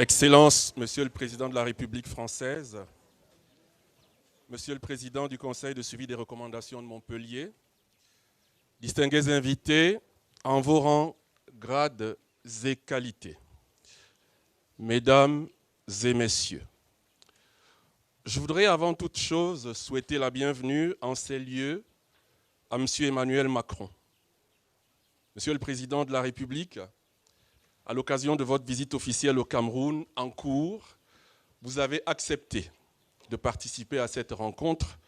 Excellences, Monsieur le Président de la République française, Monsieur le Président du Conseil de suivi des recommandations de Montpellier, distingués invités en vos rangs, grades et qualités, Mesdames et Messieurs, je voudrais avant toute chose souhaiter la bienvenue en ces lieux à Monsieur Emmanuel Macron. Monsieur le Président de la République, à l'occasion de votre visite officielle au Cameroun en cours, vous avez accepté de participer à cette rencontre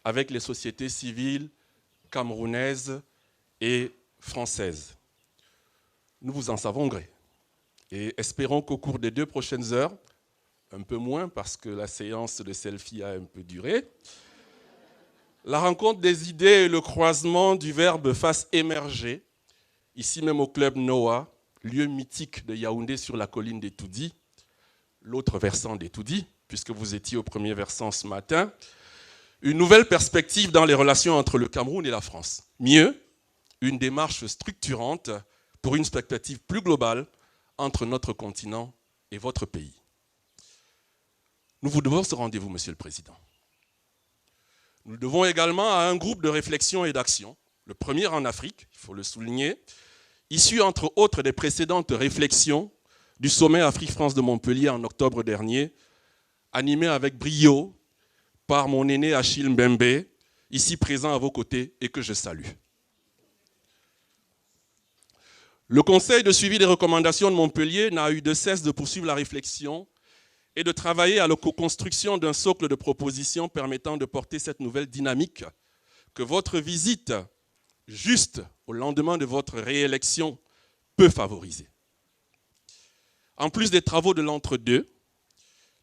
avec les sociétés civiles camerounaises et françaises. Nous vous en savons gré et espérons qu'au cours des 2 prochaines heures, un peu moins parce que la séance de selfie a un peu duré, la rencontre des idées et le croisement du verbe fasse émerger, ici même au club Noah, lieu mythique de Yaoundé sur la colline des Toudis, l'autre versant des Toudis, puisque vous étiez au premier versant ce matin, une nouvelle perspective dans les relations entre le Cameroun et la France. Mieux, une démarche structurante pour une perspective plus globale entre notre continent et votre pays. Nous vous devons ce rendez-vous, Monsieur le Président. Nous le devons également à un groupe de réflexion et d'action, le premier en Afrique, il faut le souligner, issu entre autres des précédentes réflexions du sommet Afrique-France de Montpellier en octobre dernier, animé avec brio par mon aîné Achille Mbembe, ici présent à vos côtés et que je salue. Le Conseil de suivi des recommandations de Montpellier n'a eu de cesse de poursuivre la réflexion et de travailler à la co-construction d'un socle de propositions permettant de porter cette nouvelle dynamique que votre visite, juste au lendemain de votre réélection, peut favoriser. En plus des travaux de l'entre-deux,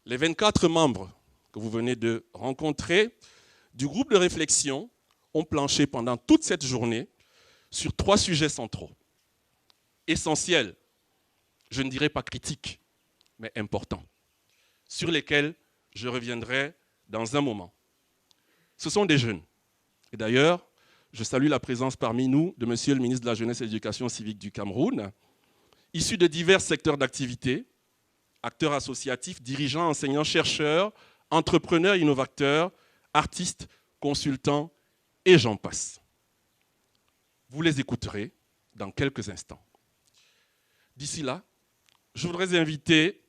les 24 membres que vous venez de rencontrer du groupe de réflexion ont planché pendant toute cette journée sur 3 sujets centraux, essentiels, je ne dirais pas critiques, mais importants, sur lesquels je reviendrai dans un moment. Ce sont des jeunes. Et d'ailleurs, je salue la présence parmi nous de Monsieur le ministre de la Jeunesse et de l'Éducation civique du Cameroun, issu de divers secteurs d'activité, acteurs associatifs, dirigeants, enseignants, chercheurs, entrepreneurs, innovateurs, artistes, consultants, et j'en passe. Vous les écouterez dans quelques instants. D'ici là, je voudrais inviter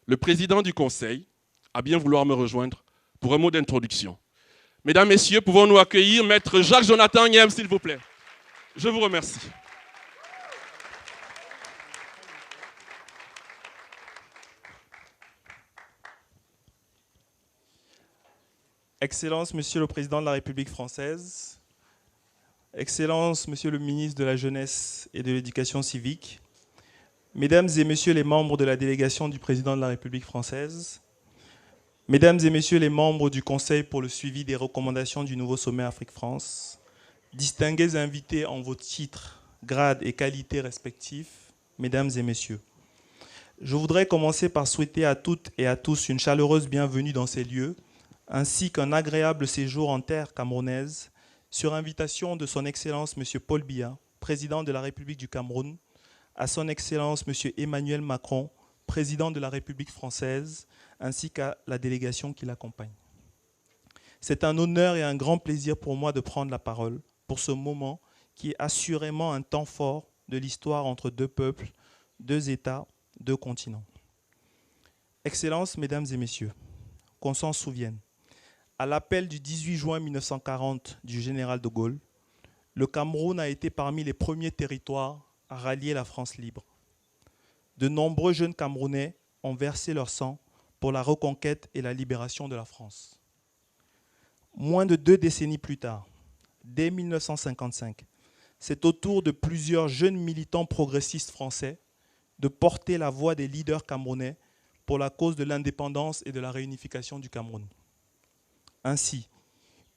le président du Conseil à bien vouloir me rejoindre pour un mot d'introduction. Mesdames, Messieurs, pouvons-nous accueillir Maître Jacques-Jonathan Nyem, s'il vous plaît. Je vous remercie. Excellences, Monsieur le Président de la République française, Excellences, Monsieur le ministre de la Jeunesse et de l'Éducation civique, Mesdames et Messieurs les membres de la délégation du Président de la République française, Mesdames et Messieurs les membres du Conseil pour le suivi des recommandations du nouveau sommet Afrique-France, distingués invités en vos titres, grades et qualités respectifs, Mesdames et Messieurs, je voudrais commencer par souhaiter à toutes et à tous une chaleureuse bienvenue dans ces lieux, ainsi qu'un agréable séjour en terre camerounaise, sur invitation de son Excellence M. Paul Biya, Président de la République du Cameroun, à son Excellence M. Emmanuel Macron, Président de la République française, ainsi qu'à la délégation qui l'accompagne. C'est un honneur et un grand plaisir pour moi de prendre la parole pour ce moment qui est assurément un temps fort de l'histoire entre 2 peuples, 2 États, 2 continents. Excellences, Mesdames et Messieurs, qu'on s'en souvienne, à l'appel du 18 juin 1940 du général de Gaulle, le Cameroun a été parmi les premiers territoires à rallier la France libre. De nombreux jeunes Camerounais ont versé leur sang pour la reconquête et la libération de la France. Moins de 2 décennies plus tard, dès 1955, c'est au tour de plusieurs jeunes militants progressistes français de porter la voix des leaders camerounais pour la cause de l'indépendance et de la réunification du Cameroun. Ainsi,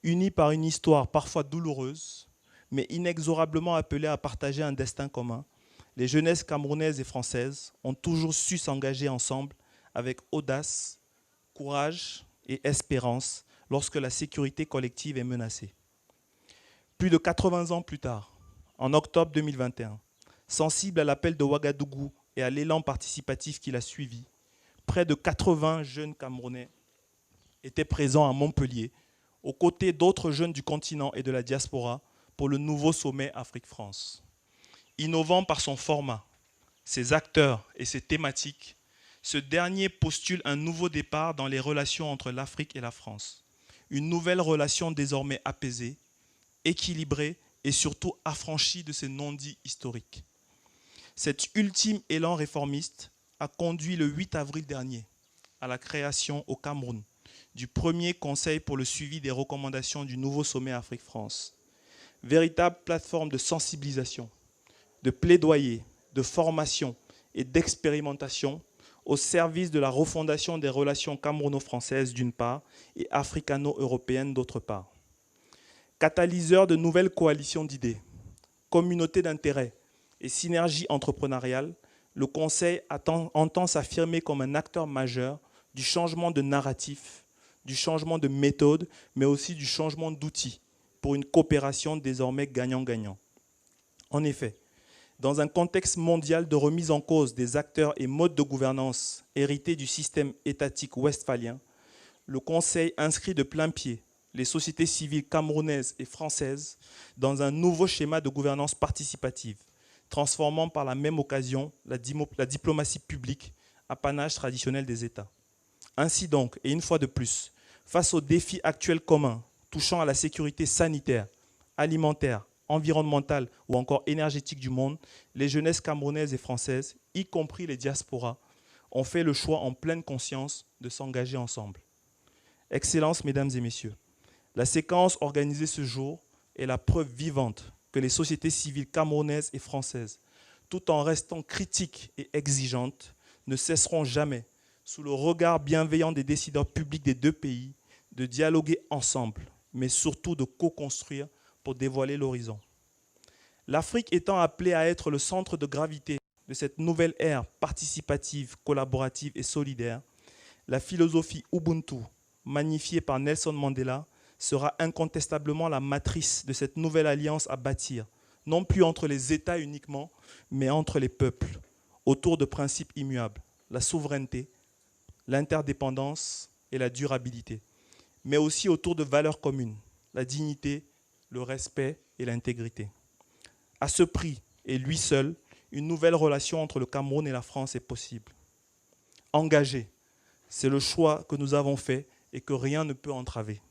unis par une histoire parfois douloureuse, mais inexorablement appelés à partager un destin commun, les jeunesses camerounaises et françaises ont toujours su s'engager ensemble avec audace, courage et espérance lorsque la sécurité collective est menacée. Plus de 80 ans plus tard, en octobre 2021, sensible à l'appel de Ouagadougou et à l'élan participatif qui l'a suivi, près de 80 jeunes Camerounais étaient présents à Montpellier, aux côtés d'autres jeunes du continent et de la diaspora, pour le nouveau sommet Afrique-France. Innovant par son format, ses acteurs et ses thématiques, ce dernier postule un nouveau départ dans les relations entre l'Afrique et la France. Une nouvelle relation désormais apaisée, équilibrée et surtout affranchie de ses non-dits historiques. Cet ultime élan réformiste a conduit le 8 avril dernier à la création au Cameroun du premier conseil pour le suivi des recommandations du nouveau sommet Afrique-France. Véritable plateforme de sensibilisation, de plaidoyer, de formation et d'expérimentation au service de la refondation des relations camerouno-françaises d'une part et africano-européennes d'autre part. Catalyseur de nouvelles coalitions d'idées, communautés d'intérêts et synergies entrepreneuriales, le Conseil entend s'affirmer comme un acteur majeur du changement de narratif, du changement de méthode, mais aussi du changement d'outils pour une coopération désormais gagnant-gagnant. En effet, dans un contexte mondial de remise en cause des acteurs et modes de gouvernance hérités du système étatique westphalien, le Conseil inscrit de plein pied les sociétés civiles camerounaises et françaises dans un nouveau schéma de gouvernance participative, transformant par la même occasion la diplomatie publique, apanage traditionnel des États. Ainsi donc, et une fois de plus, face aux défis actuels communs touchant à la sécurité sanitaire, alimentaire, environnementale ou encore énergétique du monde, les jeunesses camerounaises et françaises, y compris les diasporas, ont fait le choix en pleine conscience de s'engager ensemble. Excellences, mesdames et messieurs, la séquence organisée ce jour est la preuve vivante que les sociétés civiles camerounaises et françaises, tout en restant critiques et exigeantes, ne cesseront jamais, sous le regard bienveillant des décideurs publics des deux pays, de dialoguer ensemble, mais surtout de co-construire pour dévoiler l'horizon. L'Afrique étant appelée à être le centre de gravité de cette nouvelle ère participative, collaborative et solidaire, la philosophie Ubuntu, magnifiée par Nelson Mandela, sera incontestablement la matrice de cette nouvelle alliance à bâtir, non plus entre les États uniquement, mais entre les peuples, autour de principes immuables, la souveraineté, l'interdépendance et la durabilité, mais aussi autour de valeurs communes, la dignité, le respect et l'intégrité. À ce prix, et lui seul, une nouvelle relation entre le Cameroun et la France est possible. Engagé, c'est le choix que nous avons fait et que rien ne peut entraver.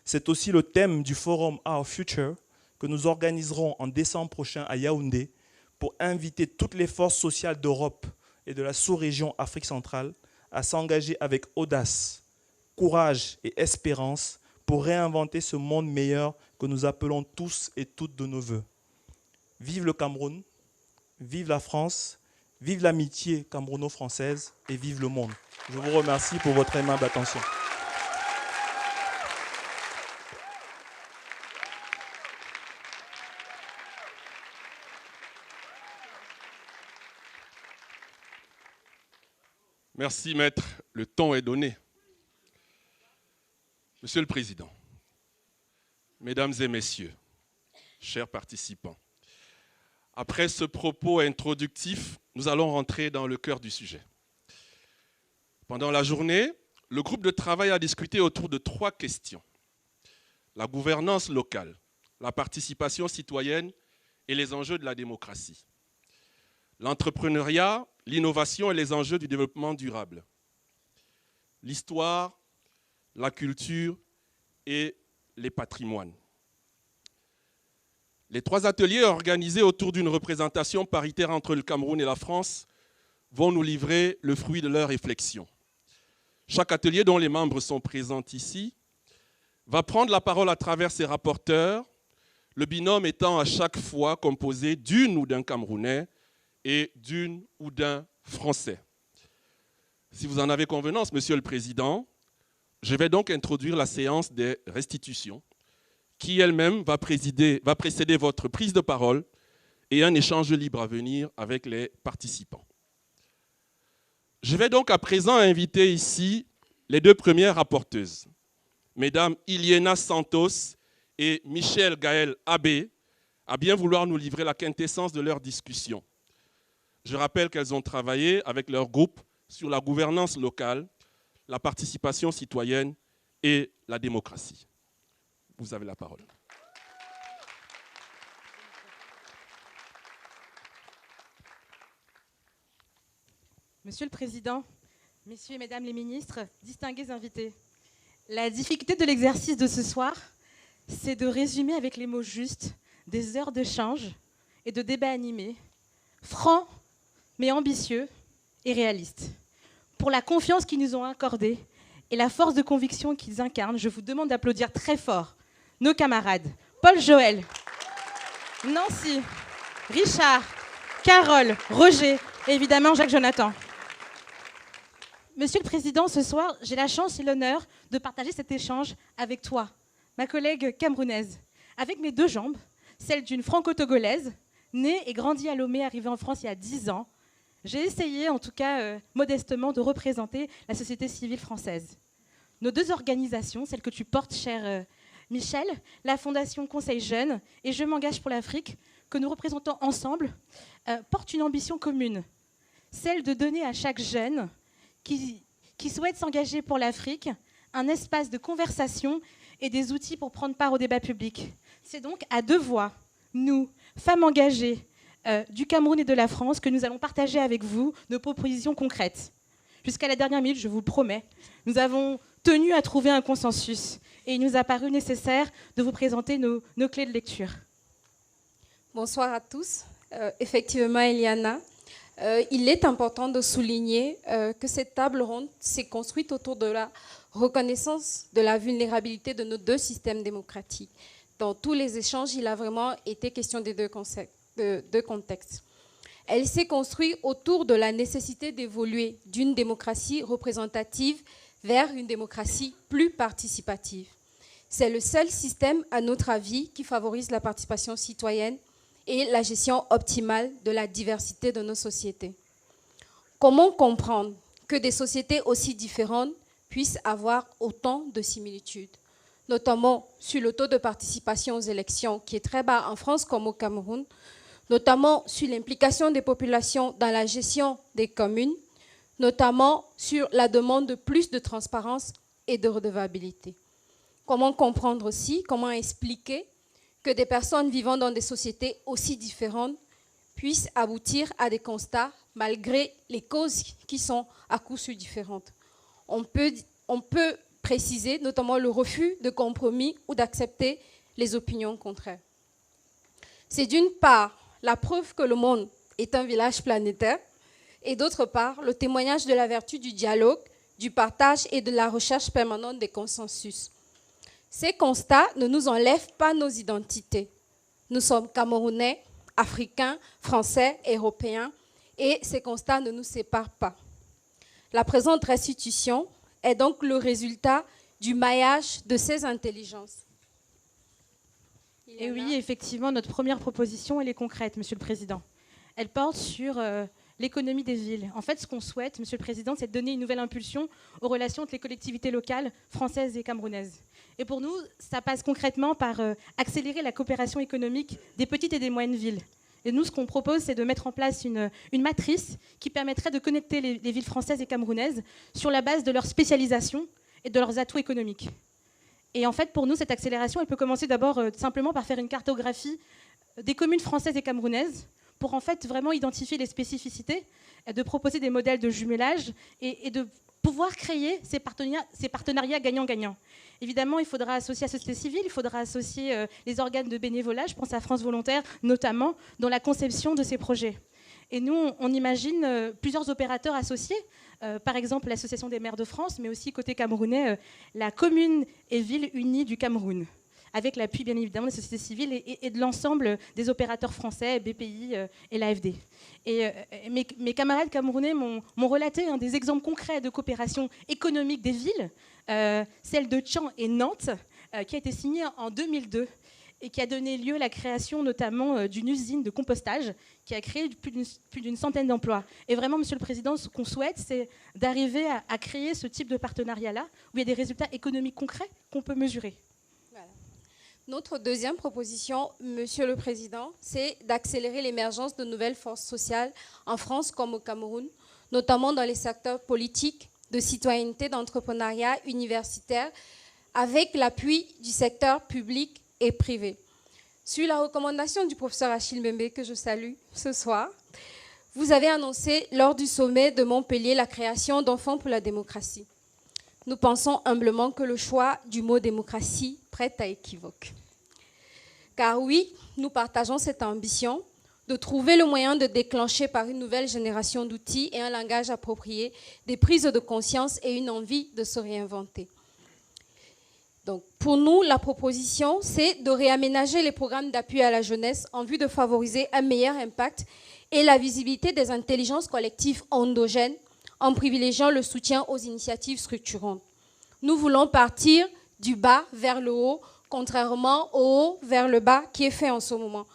C'est aussi le thème du forum Our Future que nous organiserons en décembre prochain à Yaoundé pour inviter toutes les forces sociales d'Europe et de la sous-région Afrique centrale à s'engager avec audace, courage et espérance pour réinventer ce monde meilleur que nous appelons tous et toutes de nos voeux. Vive le Cameroun, vive la France, vive l'amitié camerouno-française et vive le monde. Je vous remercie pour votre aimable attention. Merci, maître. Le ton est donné. Monsieur le Président, Mesdames et Messieurs, chers participants, après ce propos introductif, nous allons rentrer dans le cœur du sujet. Pendant la journée, le groupe de travail a discuté autour de 3 questions. La gouvernance locale, la participation citoyenne et les enjeux de la démocratie. L'entrepreneuriat, l'innovation et les enjeux du développement durable. L'histoire, la culture et les patrimoines. Les 3 ateliers organisés autour d'une représentation paritaire entre le Cameroun et la France vont nous livrer le fruit de leurs réflexions. Chaque atelier, dont les membres sont présents ici, va prendre la parole à travers ses rapporteurs, le binôme étant à chaque fois composé d'une ou d'un Camerounais et d'une ou d'un Français. Si vous en avez convenance, Monsieur le Président, je vais donc introduire la séance des restitutions, qui elle-même va précéder votre prise de parole et un échange libre à venir avec les participants. Je vais donc à présent inviter ici les 2 premières rapporteuses, Mesdames Iliena Santos et Michel Gaël Abbé, à bien vouloir nous livrer la quintessence de leur discussion. Je rappelle qu'elles ont travaillé avec leur groupe sur la gouvernance locale, la participation citoyenne et la démocratie. Vous avez la parole. Monsieur le Président, Messieurs et Mesdames les ministres, distingués invités, la difficulté de l'exercice de ce soir, c'est de résumer avec les mots justes des heures d'échange et de débats animés, francs mais ambitieux et réalistes. Pour la confiance qu'ils nous ont accordée et la force de conviction qu'ils incarnent, je vous demande d'applaudir très fort nos camarades Paul Joël, Nancy, Richard, Carole, Roger et évidemment Jacques Jonathan. Monsieur le Président, ce soir, j'ai la chance et l'honneur de partager cet échange avec toi, ma collègue camerounaise, avec mes deux jambes, celle d'une franco-togolaise, née et grandie à Lomé, arrivée en France il y a 10 ans. J'ai essayé, en tout cas modestement, de représenter la société civile française. Nos deux organisations, celles que tu portes, cher Michel, la Fondation Conseil Jeunes et Je m'engage pour l'Afrique, que nous représentons ensemble, portent une ambition commune, celle de donner à chaque jeune qui souhaite s'engager pour l'Afrique un espace de conversation et des outils pour prendre part au débat public. C'est donc à deux voix, nous, femmes engagées du Cameroun et de la France, que nous allons partager avec vous nos propositions concrètes. Jusqu'à la dernière minute, je vous le promets, nous avons tenu à trouver un consensus et il nous a paru nécessaire de vous présenter nos clés de lecture. Bonsoir à tous. Effectivement, Eliana, il est important de souligner que cette table ronde s'est construite autour de la reconnaissance de la vulnérabilité de nos deux systèmes démocratiques. Dans tous les échanges, il a vraiment été question des deux contextes. Elle s'est construite autour de la nécessité d'évoluer d'une démocratie représentative vers une démocratie plus participative. C'est le seul système, à notre avis, qui favorise la participation citoyenne et la gestion optimale de la diversité de nos sociétés. Comment comprendre que des sociétés aussi différentes puissent avoir autant de similitudes, notamment sur le taux de participation aux élections, qui est très bas en France comme au Cameroun, notamment sur l'implication des populations dans la gestion des communes, notamment sur la demande de plus de transparence et de redevabilité. Comment comprendre aussi, comment expliquer que des personnes vivant dans des sociétés aussi différentes puissent aboutir à des constats malgré les causes qui sont à coup sûr différentes. On peut préciser notamment le refus de compromis ou d'accepter les opinions contraires. C'est d'une part la preuve que le monde est un village planétaire et d'autre part le témoignage de la vertu du dialogue, du partage et de la recherche permanente des consensus. Ces constats ne nous enlèvent pas nos identités. Nous sommes Camerounais, Africains, Français, Européens, et ces constats ne nous séparent pas. La présente restitution est donc le résultat du maillage de ces intelligences. Et oui, effectivement, notre première proposition, elle est concrète, Monsieur le Président. Elle porte sur l'économie des villes. En fait, ce qu'on souhaite, Monsieur le Président, c'est de donner une nouvelle impulsion aux relations entre les collectivités locales françaises et camerounaises. Et pour nous, ça passe concrètement par accélérer la coopération économique des petites et des moyennes villes. Et nous, ce qu'on propose, c'est de mettre en place une matrice qui permettrait de connecter les villes françaises et camerounaises sur la base de leur spécialisation et de leurs atouts économiques. Et en fait, pour nous, cette accélération, elle peut commencer d'abord simplement par faire une cartographie des communes françaises et camerounaises pour en fait vraiment identifier les spécificités, de proposer des modèles de jumelage et de pouvoir créer ces partenariats gagnant-gagnant. Évidemment, il faudra associer la société civile, il faudra associer les organes de bénévolat, je pense à France Volontaire notamment, dans la conception de ces projets. Et nous, on imagine plusieurs opérateurs associés, par exemple l'Association des maires de France, mais aussi côté camerounais, la commune et ville unie du Cameroun, avec l'appui bien évidemment des sociétés civiles et de l'ensemble des opérateurs français, BPI et l'AFD. Et mes camarades camerounais m'ont relaté des exemples concrets de coopération économique des villes, celle de Tchang et Nantes, qui a été signée en 2002 et qui a donné lieu à la création notamment d'une usine de compostage qui a créé plus d'une centaine d'emplois. Et vraiment, Monsieur le Président, ce qu'on souhaite, c'est d'arriver à créer ce type de partenariat-là, où il y a des résultats économiques concrets qu'on peut mesurer. Voilà. Notre deuxième proposition, Monsieur le Président, c'est d'accélérer l'émergence de nouvelles forces sociales en France comme au Cameroun, notamment dans les secteurs politiques, de citoyenneté, d'entrepreneuriat universitaire, avec l'appui du secteur public et privé. Sur la recommandation du professeur Achille Mbembe, que je salue ce soir, vous avez annoncé lors du sommet de Montpellier la création d'Enfants pour la démocratie. Nous pensons humblement que le choix du mot démocratie prête à équivoque. Car oui, nous partageons cette ambition de trouver le moyen de déclencher par une nouvelle génération d'outils et un langage approprié des prises de conscience et une envie de se réinventer. Donc, pour nous, la proposition, c'est de réaménager les programmes d'appui à la jeunesse en vue de favoriser un meilleur impact et la visibilité des intelligences collectives endogènes en privilégiant le soutien aux initiatives structurantes. Nous voulons partir du bas vers le haut, contrairement au haut vers le bas qui est fait en ce moment.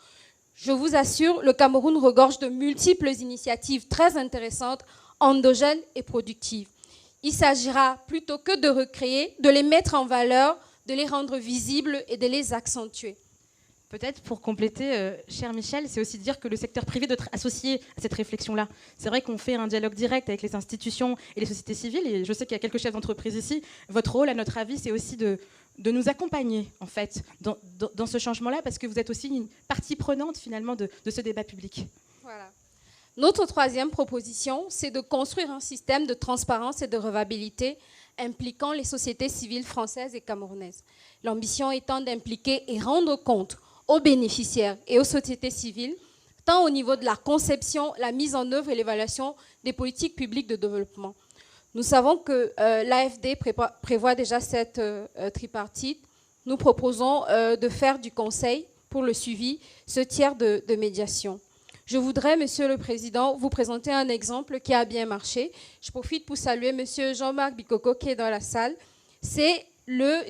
Je vous assure, le Cameroun regorge de multiples initiatives très intéressantes, endogènes et productives. Il s'agira, plutôt que de recréer, de les mettre en valeur, de les rendre visibles et de les accentuer. Peut-être pour compléter, cher Michel, c'est aussi dire que le secteur privé doit être associé à cette réflexion-là. C'est vrai qu'on fait un dialogue direct avec les institutions et les sociétés civiles, et je sais qu'il y a quelques chefs d'entreprise ici. Votre rôle, à notre avis, c'est aussi de nous accompagner, en fait, dans ce changement-là, parce que vous êtes aussi une partie prenante, finalement, de ce débat public. Voilà. Notre troisième proposition, c'est de construire un système de transparence et de redevabilité impliquant les sociétés civiles françaises et camerounaises. L'ambition étant d'impliquer et rendre compte aux bénéficiaires et aux sociétés civiles, tant au niveau de la conception, la mise en œuvre et l'évaluation des politiques publiques de développement. Nous savons que l'AFD prévoit déjà cette tripartite. Nous proposons de faire du Conseil pour le suivi ce tiers de médiation. Je voudrais, Monsieur le Président, vous présenter un exemple qui a bien marché. Je profite pour saluer Monsieur Jean-Marc Bikoko qui est dans la salle. C'est le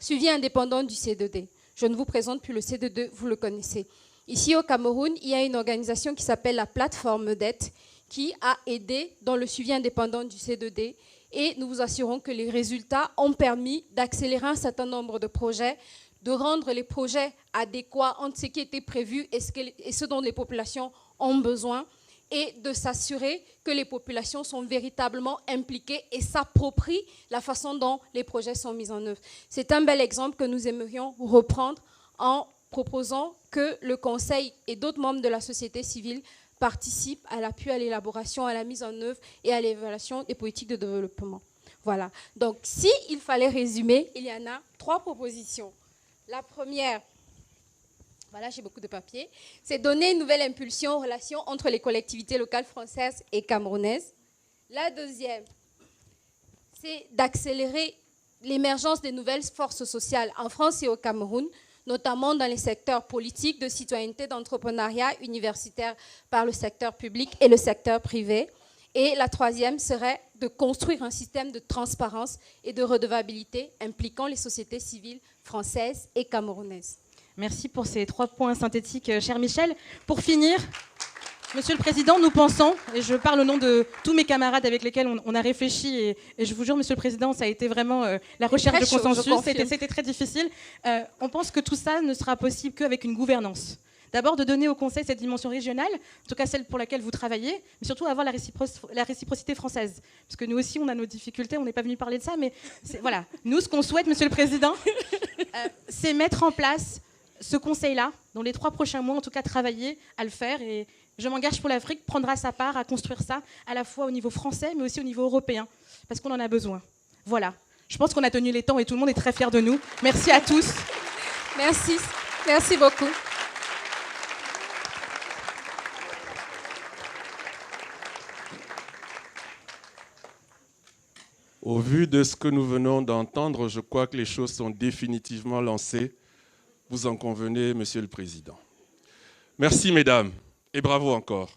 suivi indépendant du C2D. Je ne vous présente plus le C2D, vous le connaissez. Ici au Cameroun, il y a une organisation qui s'appelle la plateforme dette qui a aidé dans le suivi indépendant du C2D et nous vous assurons que les résultats ont permis d'accélérer un certain nombre de projets, de rendre les projets adéquats entre ce qui était prévu et ce dont les populations ont besoin et de s'assurer que les populations sont véritablement impliquées et s'approprient la façon dont les projets sont mis en œuvre. C'est un bel exemple que nous aimerions reprendre en proposant que le Conseil et d'autres membres de la société civile participent à l'appui à l'élaboration, à la mise en œuvre et à l'évaluation des politiques de développement. Voilà. Donc, s'il fallait résumer, il y en a 3 propositions. La première, voilà, j'ai beaucoup de papier, c'est donner une nouvelle impulsion aux relations entre les collectivités locales françaises et camerounaises. La deuxième, c'est d'accélérer l'émergence des nouvelles forces sociales en France et au Cameroun, notamment dans les secteurs politiques, de citoyenneté, d'entrepreneuriat universitaire par le secteur public et le secteur privé. Et la troisième serait de construire un système de transparence et de redevabilité impliquant les sociétés civiles françaises et camerounaises. Merci pour ces 3 points synthétiques, cher Michel. Pour finir, Monsieur le Président, nous pensons, et je parle au nom de tous mes camarades avec lesquels on a réfléchi, et je vous jure, Monsieur le Président, ça a été vraiment la recherche de consensus, c'était très difficile. On pense que tout ça ne sera possible qu'avec une gouvernance. D'abord, de donner au Conseil cette dimension régionale, en tout cas celle pour laquelle vous travaillez, mais surtout avoir la réciprocité française. Parce que nous aussi, on a nos difficultés, on n'est pas venu parler de ça, mais voilà. Nous, ce qu'on souhaite, Monsieur le Président, c'est mettre en place ce Conseil-là, dans les 3 prochains mois, en tout cas, travailler à le faire. Et je m'engage pour l'Afrique, prendra sa part à construire ça, à la fois au niveau français, mais aussi au niveau européen, parce qu'on en a besoin. Voilà. Je pense qu'on a tenu les temps et tout le monde est très fier de nous. Merci à tous. Merci. Merci beaucoup. Au vu de ce que nous venons d'entendre, je crois que les choses sont définitivement lancées. Vous en convenez, Monsieur le Président. Merci, mesdames, et bravo encore.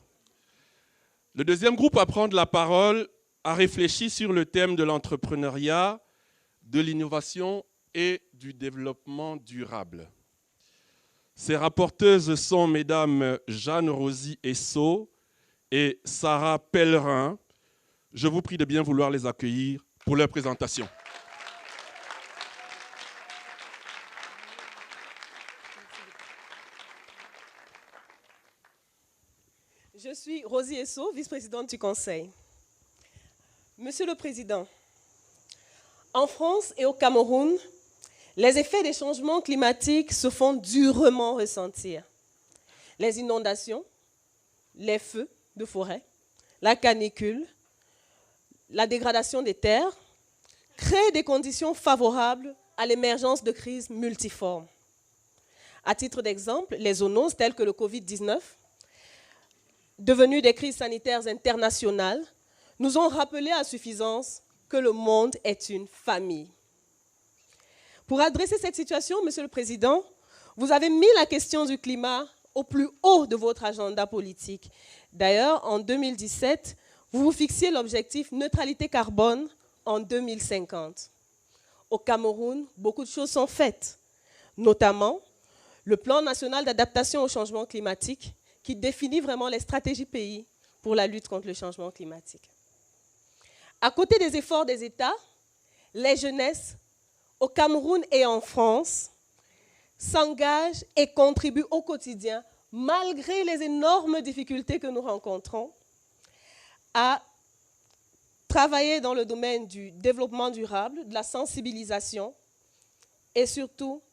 Le deuxième groupe à prendre la parole a réfléchi sur le thème de l'entrepreneuriat, de l'innovation et du développement durable. Ces rapporteuses sont mesdames Jeanne-Rosie Esso et Sarah Pellerin. Je vous prie de bien vouloir les accueillir pour leur présentation. Je suis suis Rosie Esso, vice-présidente du Conseil. Monsieur le Président, en France et au Cameroun, les effets des changements climatiques se font durement ressentir. Les inondations, les feux de forêt, la canicule, la dégradation des terres créent des conditions favorables à l'émergence de crises multiformes. À titre d'exemple, les zoonoses telles que le Covid-19, devenues des crises sanitaires internationales, nous ont rappelé à suffisance que le monde est une famille. Pour adresser cette situation, Monsieur le Président, vous avez mis la question du climat au plus haut de votre agenda politique. D'ailleurs, en 2017, vous vous fixiez l'objectif neutralité carbone en 2050. Au Cameroun, beaucoup de choses sont faites, notamment le plan national d'adaptation au changement climatique qui définit vraiment les stratégies pays pour la lutte contre le changement climatique. À côté des efforts des États, les jeunesses au Cameroun et en France s'engagent et contribuent au quotidien, malgré les énormes difficultés que nous rencontrons, à travailler dans le domaine du développement durable, de la sensibilisation et surtout,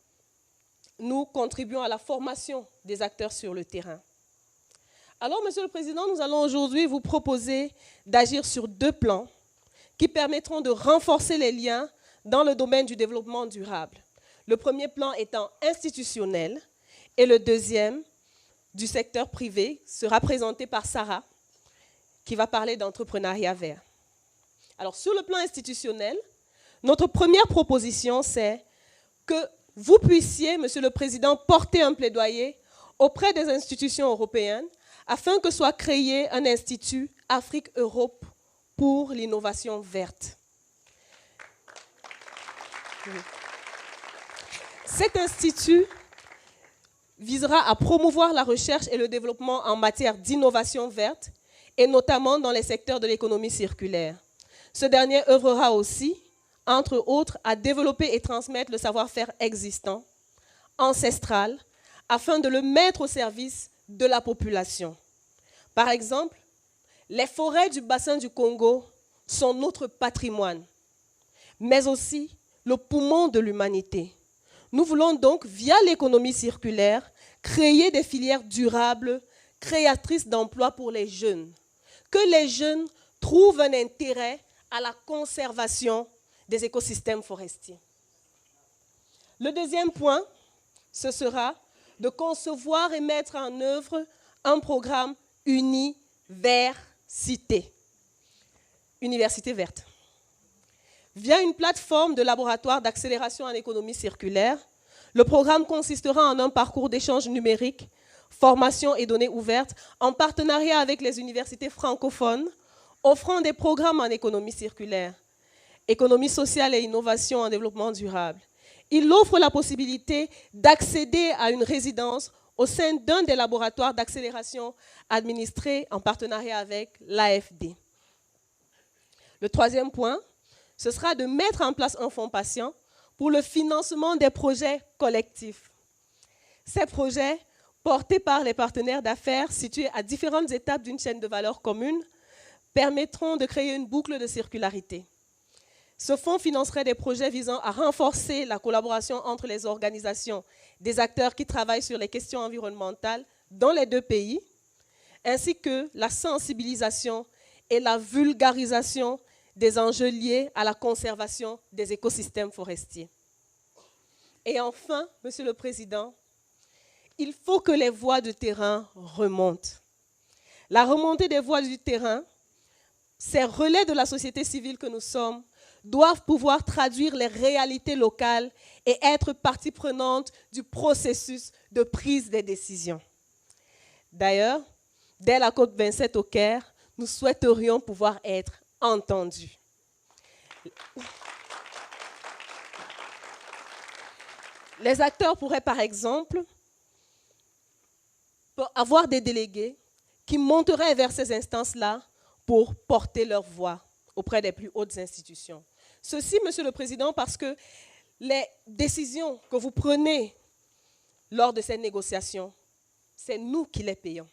nous contribuons à la formation des acteurs sur le terrain. Alors, Monsieur le Président, nous allons aujourd'hui vous proposer d'agir sur 2 plans qui permettront de renforcer les liens dans le domaine du développement durable. Le premier plan étant institutionnel et le deuxième du secteur privé sera présenté par Sarah, qui va parler d'entrepreneuriat vert. Alors, sur le plan institutionnel, notre première proposition, c'est que vous puissiez, Monsieur le Président, porter un plaidoyer auprès des institutions européennes afin que soit créé un institut Afrique-Europe pour l'innovation verte. Cet institut visera à promouvoir la recherche et le développement en matière d'innovation verte et notamment dans les secteurs de l'économie circulaire. Ce dernier œuvrera aussi, entre autres, à développer et transmettre le savoir-faire existant, ancestral, afin de le mettre au service de la population. Par exemple, les forêts du bassin du Congo sont notre patrimoine, mais aussi le poumon de l'humanité. Nous voulons donc, via l'économie circulaire, créer des filières durables, créatrices d'emplois pour les jeunes. Que les jeunes trouvent un intérêt à la conservation des écosystèmes forestiers. Le deuxième point, ce sera de concevoir et mettre en œuvre un programme Université verte. Via une plateforme de laboratoire d'accélération en économie circulaire, le programme consistera en un parcours d'échange numérique, formation et données ouvertes, en partenariat avec les universités francophones, offrant des programmes en économie circulaire, économie sociale et innovation en développement durable. Il offre la possibilité d'accéder à une résidence au sein d'un des laboratoires d'accélération administrés en partenariat avec l'AFD. Le troisième point, ce sera de mettre en place un fonds patient pour le financement des projets collectifs. Ces projets, portés par les partenaires d'affaires situés à différentes étapes d'une chaîne de valeur commune, permettront de créer une boucle de circularité. Ce fonds financerait des projets visant à renforcer la collaboration entre les organisations des acteurs qui travaillent sur les questions environnementales dans les 2 pays, ainsi que la sensibilisation et la vulgarisation des enjeux liés à la conservation des écosystèmes forestiers. Et enfin, Monsieur le Président, il faut que les voix du terrain remontent. La remontée des voix du terrain, ces relais de la société civile que nous sommes, doivent pouvoir traduire les réalités locales et être partie prenante du processus de prise des décisions. D'ailleurs, dès la COP27 au Caire, nous souhaiterions pouvoir être entendus. Les acteurs pourraient, par exemple, avoir des délégués qui monteraient vers ces instances-là pour porter leur voix auprès des plus hautes institutions. Ceci, Monsieur le Président, parce que les décisions que vous prenez lors de ces négociations, c'est nous qui les payons.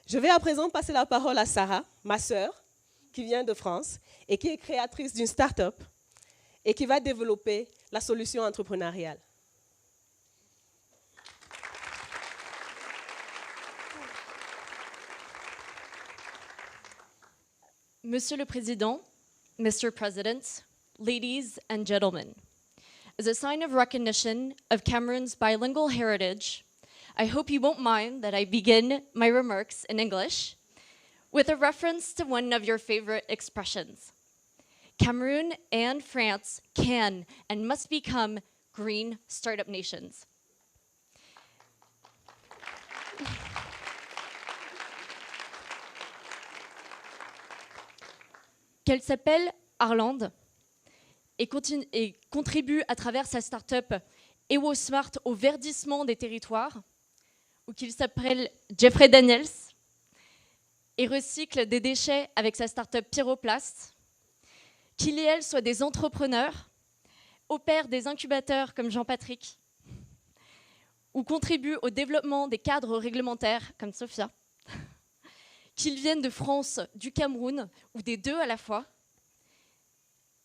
Je vais à présent passer la parole à Sarah, ma sœur, qui vient de France et qui est créatrice d'une start-up et qui va développer la solution entrepreneuriale. Monsieur le Président, Mr. President, ladies and gentlemen, as a sign of recognition of Cameroon's bilingual heritage, I hope you won't mind that I begin my remarks in English with a reference to one of your favorite expressions. Cameroon and France can and must become green startup nations. Qu'elle s'appelle Arland et contribue à travers sa start-up EwoSmart au verdissement des territoires, ou qu'il s'appelle Jeffrey Daniels et recycle des déchets avec sa start-up Pyroplast, qu'il et elle soient des entrepreneurs, opèrent des incubateurs comme Jean-Patrick, ou contribuent au développement des cadres réglementaires comme Sophia, qu'ils viennent de France, du Cameroun ou des deux à la fois,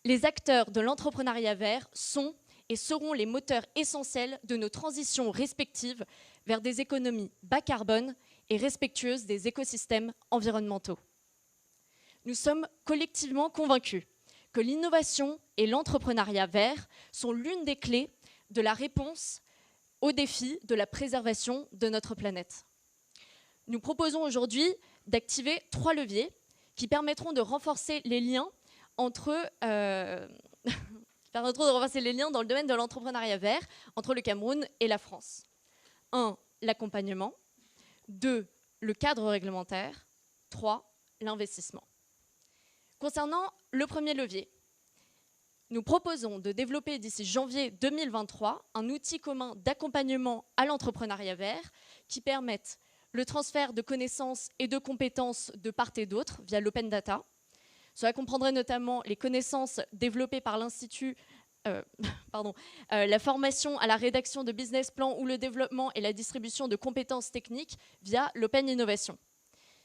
les acteurs de l'entrepreneuriat vert sont et seront les moteurs essentiels de nos transitions respectives vers des économies bas carbone et respectueuses des écosystèmes environnementaux. Nous sommes collectivement convaincus que l'innovation et l'entrepreneuriat vert sont l'une des clés de la réponse au défi de la préservation de notre planète. Nous proposons aujourd'hui d'activer 3 leviers qui permettront de renforcer les liens entre dans le domaine de l'entrepreneuriat vert entre le Cameroun et la France. 1. L'accompagnement. 2. Le cadre réglementaire. 3. L'investissement. Concernant le premier levier, nous proposons de développer d'ici janvier 2023 un outil commun d'accompagnement à l'entrepreneuriat vert qui permette le transfert de connaissances et de compétences de part et d'autre via l'open data. Cela comprendrait notamment les connaissances développées par l'Institut, la formation à la rédaction de business plans ou le développement et la distribution de compétences techniques via l'open innovation.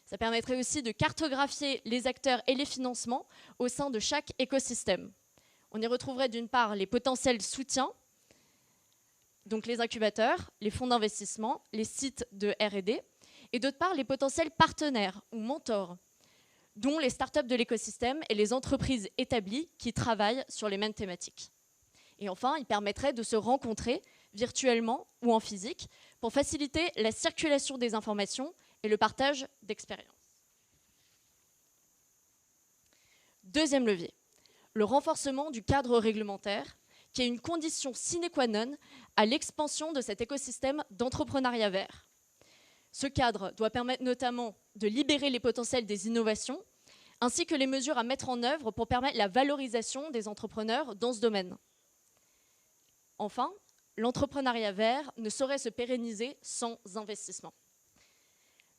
Ça permettrait aussi de cartographier les acteurs et les financements au sein de chaque écosystème. On y retrouverait d'une part les potentiels soutiens, donc les incubateurs, les fonds d'investissement, les sites de R&D, et d'autre part les potentiels partenaires ou mentors, dont les startups de l'écosystème et les entreprises établies qui travaillent sur les mêmes thématiques. Et enfin, il permettrait de se rencontrer virtuellement ou en physique pour faciliter la circulation des informations et le partage d'expériences. Deuxième levier, le renforcement du cadre réglementaire, qui est une condition sine qua non à l'expansion de cet écosystème d'entrepreneuriat vert. Ce cadre doit permettre notamment de libérer les potentiels des innovations, ainsi que les mesures à mettre en œuvre pour permettre la valorisation des entrepreneurs dans ce domaine. Enfin, l'entrepreneuriat vert ne saurait se pérenniser sans investissement.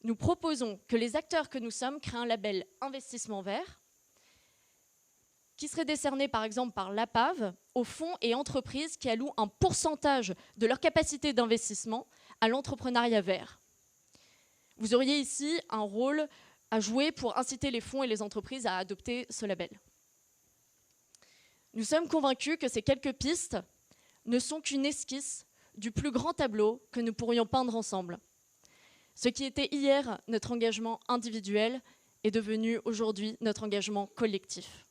Nous proposons que les acteurs que nous sommes créent un label investissement vert, qui serait décerné par exemple par l'APAV aux fonds et entreprises qui allouent un pourcentage de leur capacité d'investissement à l'entrepreneuriat vert. Vous auriez ici un rôle à jouer pour inciter les fonds et les entreprises à adopter ce label. Nous sommes convaincus que ces quelques pistes ne sont qu'une esquisse du plus grand tableau que nous pourrions peindre ensemble. Ce qui était hier notre engagement individuel est devenu aujourd'hui notre engagement collectif.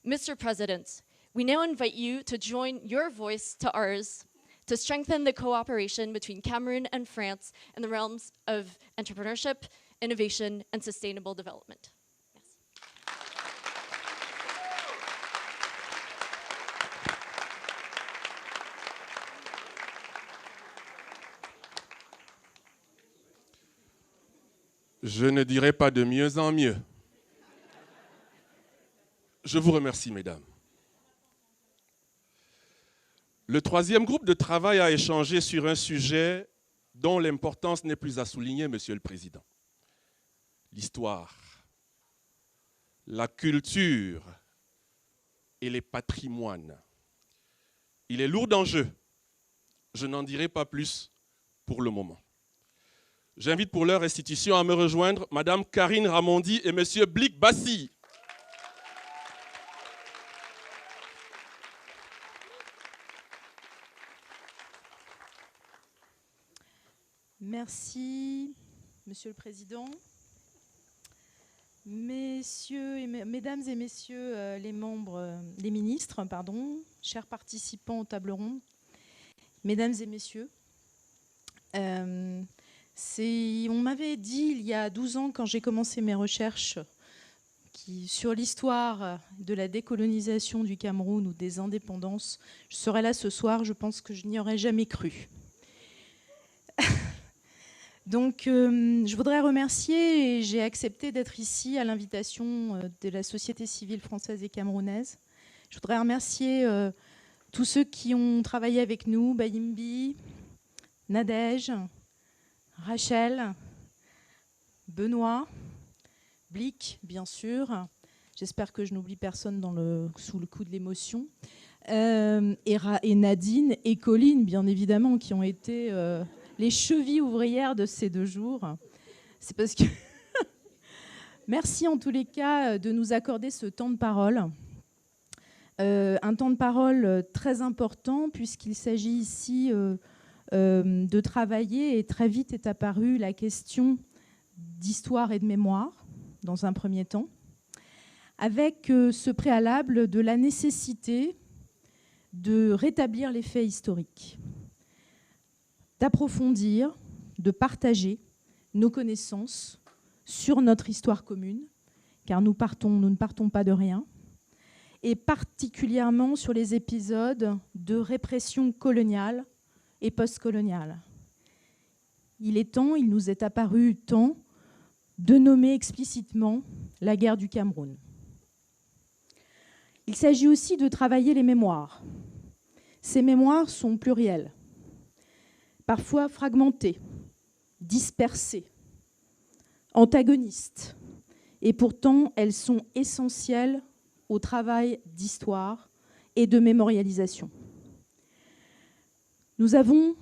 Mr. President, we now invite you to join your voice to ours to strengthen the cooperation between Cameroon and France in the realms of entrepreneurship, innovation, and sustainable development. Merci. Je ne dirai pas de mieux en mieux. Je vous remercie, mesdames. Le troisième groupe de travail a échangé sur un sujet dont l'importance n'est plus à souligner, Monsieur le Président. L'histoire, la culture et les patrimoines. Il est lourd d'enjeux. Je n'en dirai pas plus pour le moment. J'invite pour leur restitution à me rejoindre Madame Karine Ramondi et Monsieur Blik Bassi. Merci, Monsieur le Président. Mesdames et messieurs les membres, les ministres, chers participants aux tables rondes, mesdames et messieurs, on m'avait dit il y a 12 ans, quand j'ai commencé mes recherches sur l'histoire de la décolonisation du Cameroun ou des indépendances, je serais là ce soir, je pense que je n'y aurais jamais cru. Donc, je voudrais remercier, et j'ai accepté d'être ici à l'invitation de la société civile française et camerounaise. Je voudrais remercier tous ceux qui ont travaillé avec nous, Bayimbi, Nadège, Rachel, Benoît, Blik, bien sûr. J'espère que je n'oublie personne sous le coup de l'émotion. Et Nadine et Colline, bien évidemment, qui ont été les chevilles ouvrières de ces 2 jours. C'est parce que... Merci en tous les cas de nous accorder ce temps de parole. Un temps de parole très important puisqu'il s'agit ici de travailler, et très vite est apparue la question d'histoire et de mémoire, dans un premier temps, avec ce préalable de la nécessité de rétablir les faits historiques, d'approfondir, de partager nos connaissances sur notre histoire commune, car nous ne partons pas de rien, et particulièrement sur les épisodes de répression coloniale et postcoloniale. Il nous est apparu temps de nommer explicitement la guerre du Cameroun. Il s'agit aussi de travailler les mémoires. Ces mémoires sont plurielles, parfois fragmentées, dispersées, antagonistes, et pourtant elles sont essentielles au travail d'histoire et de mémorialisation. Nous avons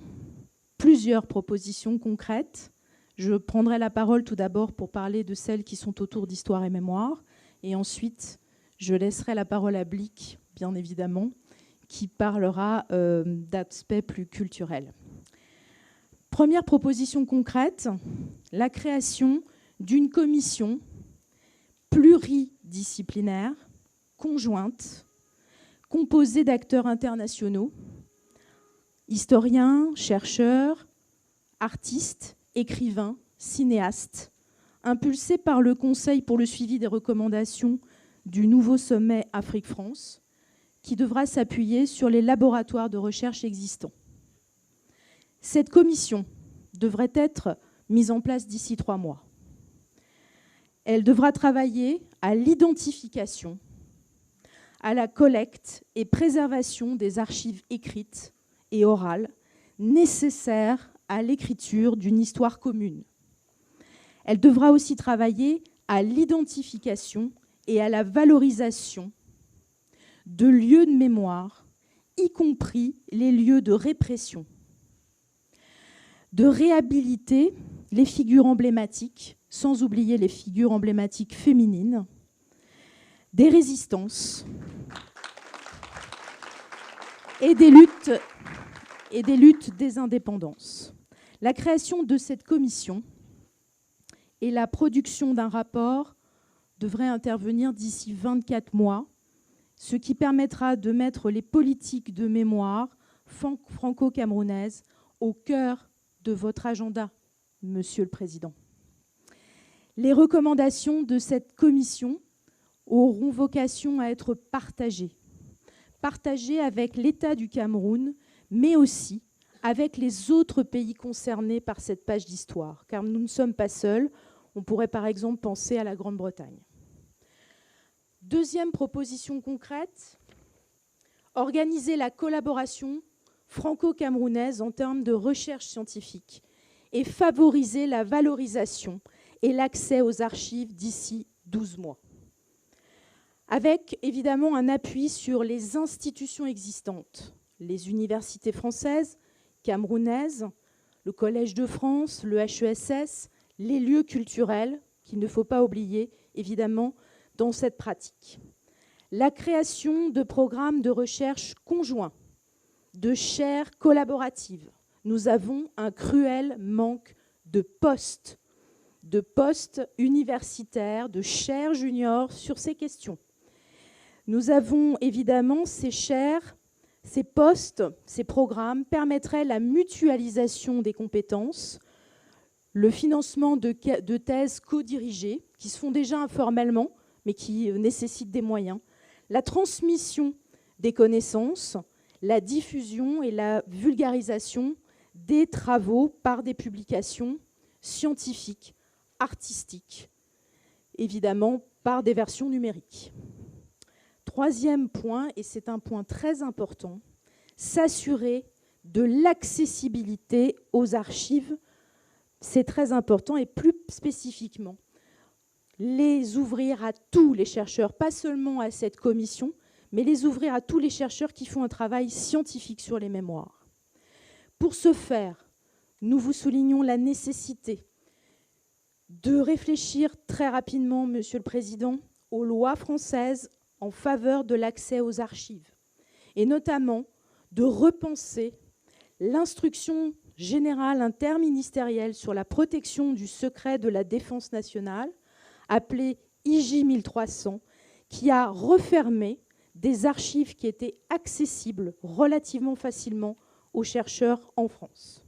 plusieurs propositions concrètes. Je prendrai la parole tout d'abord pour parler de celles qui sont autour d'histoire et mémoire, et ensuite je laisserai la parole à Blik, bien évidemment, qui parlera d'aspects plus culturels. Première proposition concrète, la création d'une commission pluridisciplinaire, conjointe, composée d'acteurs internationaux, historiens, chercheurs, artistes, écrivains, cinéastes, impulsés par le Conseil pour le suivi des recommandations du nouveau sommet Afrique-France, qui devra s'appuyer sur les laboratoires de recherche existants. Cette commission devrait être mise en place d'ici 3 mois. Elle devra travailler à l'identification, à la collecte et préservation des archives écrites et orales nécessaires à l'écriture d'une histoire commune. Elle devra aussi travailler à l'identification et à la valorisation de lieux de mémoire, y compris les lieux de répression, de réhabiliter les figures emblématiques, sans oublier les figures emblématiques féminines, des résistances et des luttes des indépendances. La création de cette commission et la production d'un rapport devraient intervenir d'ici 24 mois, ce qui permettra de mettre les politiques de mémoire franco-camerounaises au cœur de votre agenda, Monsieur le Président. Les recommandations de cette commission auront vocation à être partagées avec l'État du Cameroun, mais aussi avec les autres pays concernés par cette page d'histoire, car nous ne sommes pas seuls. On pourrait par exemple penser à la Grande-Bretagne. Deuxième proposition concrète, organiser la collaboration franco-camerounaise en termes de recherche scientifique et favoriser la valorisation et l'accès aux archives d'ici 12 mois. Avec évidemment un appui sur les institutions existantes, les universités françaises, camerounaises, le Collège de France, le HESS, les lieux culturels, qu'il ne faut pas oublier, évidemment, dans cette pratique. La création de programmes de recherche conjoints, de chaires collaboratives. Nous avons un cruel manque de postes universitaires, de chaires juniors sur ces questions. Nous avons évidemment ces chaires, ces postes, ces programmes permettraient la mutualisation des compétences, le financement de thèses co-dirigées, qui se font déjà informellement, mais qui nécessitent des moyens, la transmission des connaissances, la diffusion et la vulgarisation des travaux par des publications scientifiques, artistiques, évidemment par des versions numériques. Troisième point, et c'est un point très important, s'assurer de l'accessibilité aux archives. C'est très important, et plus spécifiquement, les ouvrir à tous les chercheurs, pas seulement à cette commission, mais les ouvrir à tous les chercheurs qui font un travail scientifique sur les mémoires. Pour ce faire, nous vous soulignons la nécessité de réfléchir très rapidement, Monsieur le Président, aux lois françaises en faveur de l'accès aux archives, et notamment de repenser l'instruction générale interministérielle sur la protection du secret de la défense nationale, appelée IJ 1300, qui a refermé des archives qui étaient accessibles relativement facilement aux chercheurs en France.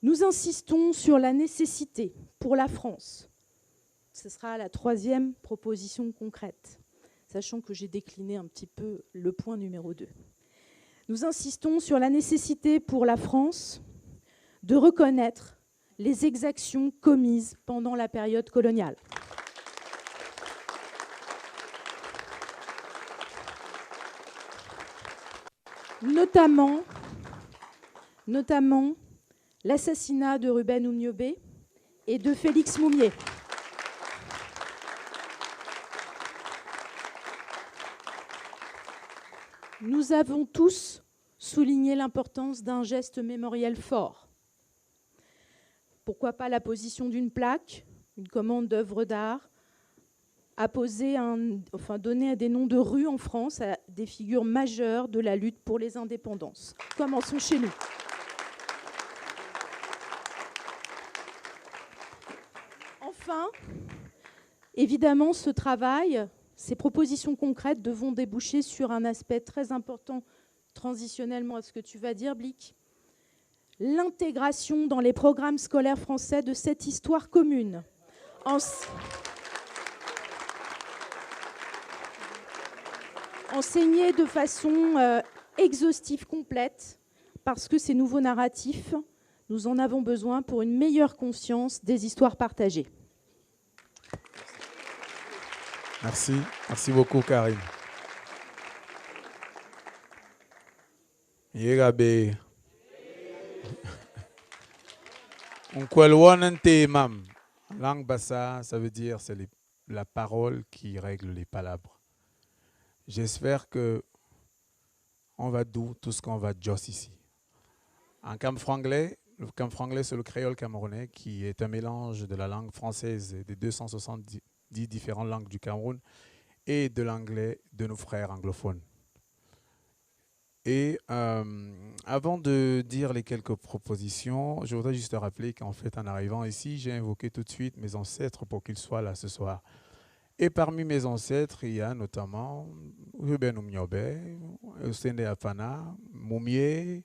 Nous insistons sur la nécessité pour la France, ce sera la troisième proposition concrète, sachant que j'ai décliné un petit peu le point numéro 2. Nous insistons sur la nécessité pour la France de reconnaître les exactions commises pendant la période coloniale. Notamment l'assassinat de Ruben Oumniobé et de Félix Moumié. Nous avons tous souligné l'importance d'un geste mémoriel fort. Pourquoi pas la position d'une plaque, une commande d'œuvres d'art, donner des noms de rues en France à des figures majeures de la lutte pour les indépendances. Commençons chez nous. Enfin, évidemment, ce travail, ces propositions concrètes devront déboucher sur un aspect très important, transitionnellement à ce que tu vas dire, Blick, l'intégration dans les programmes scolaires français de cette histoire commune. Enseigner de façon exhaustive, complète, parce que ces nouveaux narratifs, nous en avons besoin pour une meilleure conscience des histoires partagées. Merci. Merci beaucoup, Karine. Yégabe. On kwalwanante mam. Langue bassa, ça veut dire c'est la parole qui règle les palabres. J'espère que on va d'où tout ce qu'on va dire ici. En cam franglais, le cam franglais c'est le créole camerounais qui est un mélange de la langue française et des 270 différentes langues du Cameroun et de l'anglais de nos frères anglophones. Et avant de dire les quelques propositions, je voudrais juste rappeler qu'en fait, en arrivant ici, j'ai invoqué tout de suite mes ancêtres pour qu'ils soient là ce soir. Et parmi mes ancêtres, il y a notamment Ruben Oumniobé, Osende Afana, Moumié,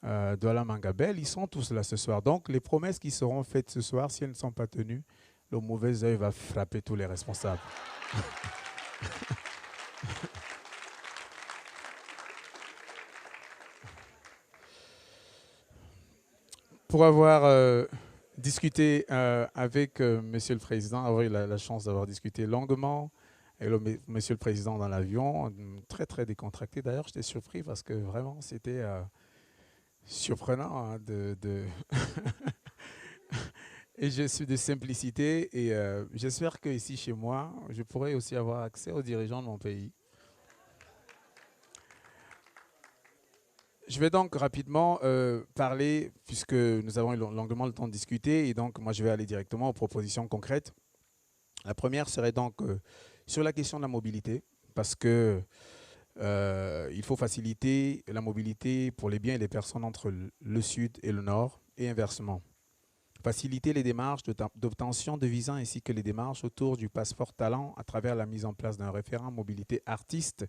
Douala Mangabel. Ils sont tous là ce soir. Donc, les promesses qui seront faites ce soir, si elles ne sont pas tenues, le mauvais œil va frapper tous les responsables. Pour avoir discuté avec Monsieur le Président, avoir eu la chance d'avoir discuté longuement avec Monsieur le Président dans l'avion, très très décontracté. D'ailleurs, j'étais surpris parce que vraiment c'était surprenant et je suis de simplicité et j'espère qu'ici chez moi, je pourrai aussi avoir accès aux dirigeants de mon pays. Je vais donc rapidement parler, puisque nous avons eu longuement le temps de discuter, et donc moi je vais aller directement aux propositions concrètes. La première serait donc sur la question de la mobilité, parce que il faut faciliter la mobilité pour les biens et les personnes entre le sud et le nord, et inversement. Faciliter les démarches d'obtention de visas ainsi que les démarches autour du passeport talent à travers la mise en place d'un référent mobilité artiste,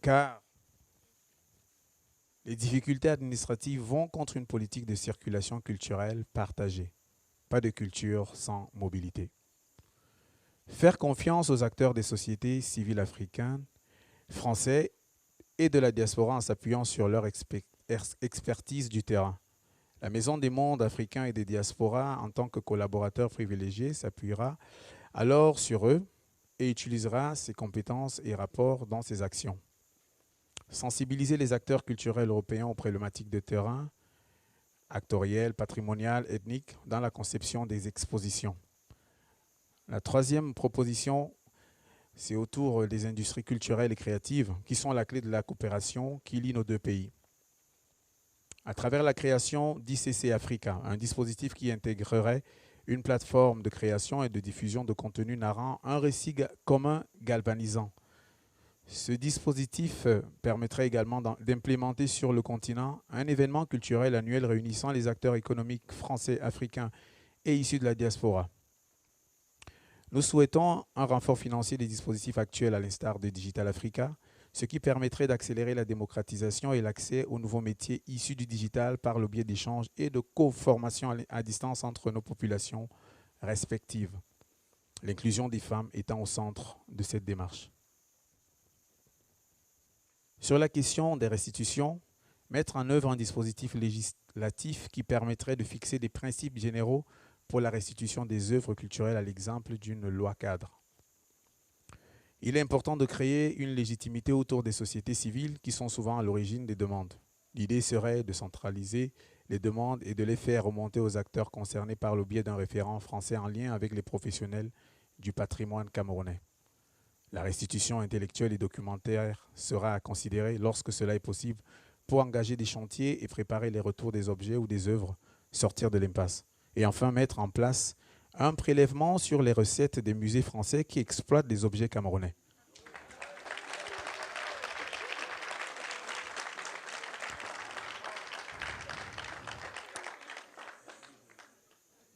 car les difficultés administratives vont contre une politique de circulation culturelle partagée. Pas de culture sans mobilité. Faire confiance aux acteurs des sociétés civiles africaines, français et de la diaspora en s'appuyant sur leur expertise du terrain. La Maison des mondes africains et des diasporas, en tant que collaborateur privilégié, s'appuiera alors sur eux et utilisera ses compétences et rapports dans ses actions. Sensibiliser les acteurs culturels européens aux problématiques de terrain, actorielles, patrimoniales, ethniques, dans la conception des expositions. La troisième proposition, c'est autour des industries culturelles et créatives qui sont la clé de la coopération qui lie nos deux pays. À travers la création d'ICC Africa, un dispositif qui intégrerait une plateforme de création et de diffusion de contenu narrant un récit commun galvanisant. Ce dispositif permettrait également d'implémenter sur le continent un événement culturel annuel réunissant les acteurs économiques français, africains et issus de la diaspora. Nous souhaitons un renfort financier des dispositifs actuels à l'instar de Digital Africa, ce qui permettrait d'accélérer la démocratisation et l'accès aux nouveaux métiers issus du digital par le biais d'échanges et de co-formation à distance entre nos populations respectives. L'inclusion des femmes étant au centre de cette démarche. Sur la question des restitutions, mettre en œuvre un dispositif législatif qui permettrait de fixer des principes généraux pour la restitution des œuvres culturelles à l'exemple d'une loi cadre. Il est important de créer une légitimité autour des sociétés civiles qui sont souvent à l'origine des demandes. L'idée serait de centraliser les demandes et de les faire remonter aux acteurs concernés par le biais d'un référent français en lien avec les professionnels du patrimoine camerounais. La restitution intellectuelle et documentaire sera à considérer lorsque cela est possible pour engager des chantiers et préparer les retours des objets ou des œuvres, sortir de l'impasse. Et enfin mettre en place un prélèvement sur les recettes des musées français qui exploitent des objets camerounais.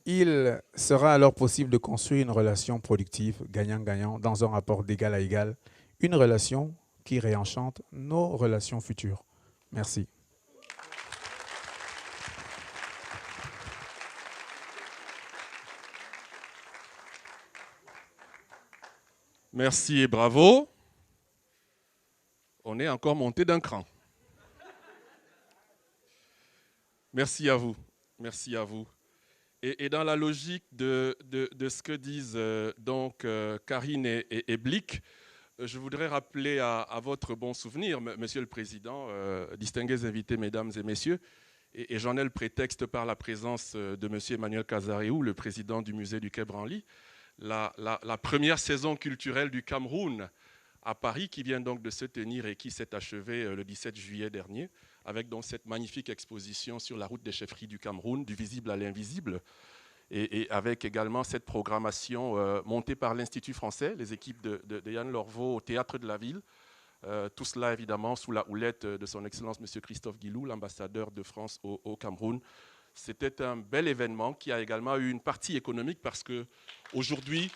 Il sera alors possible de construire une relation productive, gagnant-gagnant, dans un rapport d'égal à égal, une relation qui réenchante nos relations futures. Merci. Merci et bravo. On est encore monté d'un cran. Merci à vous. Merci à vous. Et dans la logique de ce que disent Karine et Blick, je voudrais rappeler à votre bon souvenir, Monsieur le Président, distingués invités, Mesdames et Messieurs, et j'en ai le prétexte par la présence de Monsieur Emmanuel Kazaréou, le président du musée du Quai Branly, la première saison culturelle du Cameroun à Paris, qui vient donc de se tenir et qui s'est achevée le 17 juillet dernier, avec donc cette magnifique exposition sur la route des chefferies du Cameroun, du visible à l'invisible, et avec également cette programmation montée par l'Institut français, les équipes de Yann Lorveau au Théâtre de la Ville, tout cela évidemment sous la houlette de son Excellence M. Christophe Guilou, l'ambassadeur de France au Cameroun. C'était un bel événement qui a également eu une partie économique parce qu'aujourd'hui,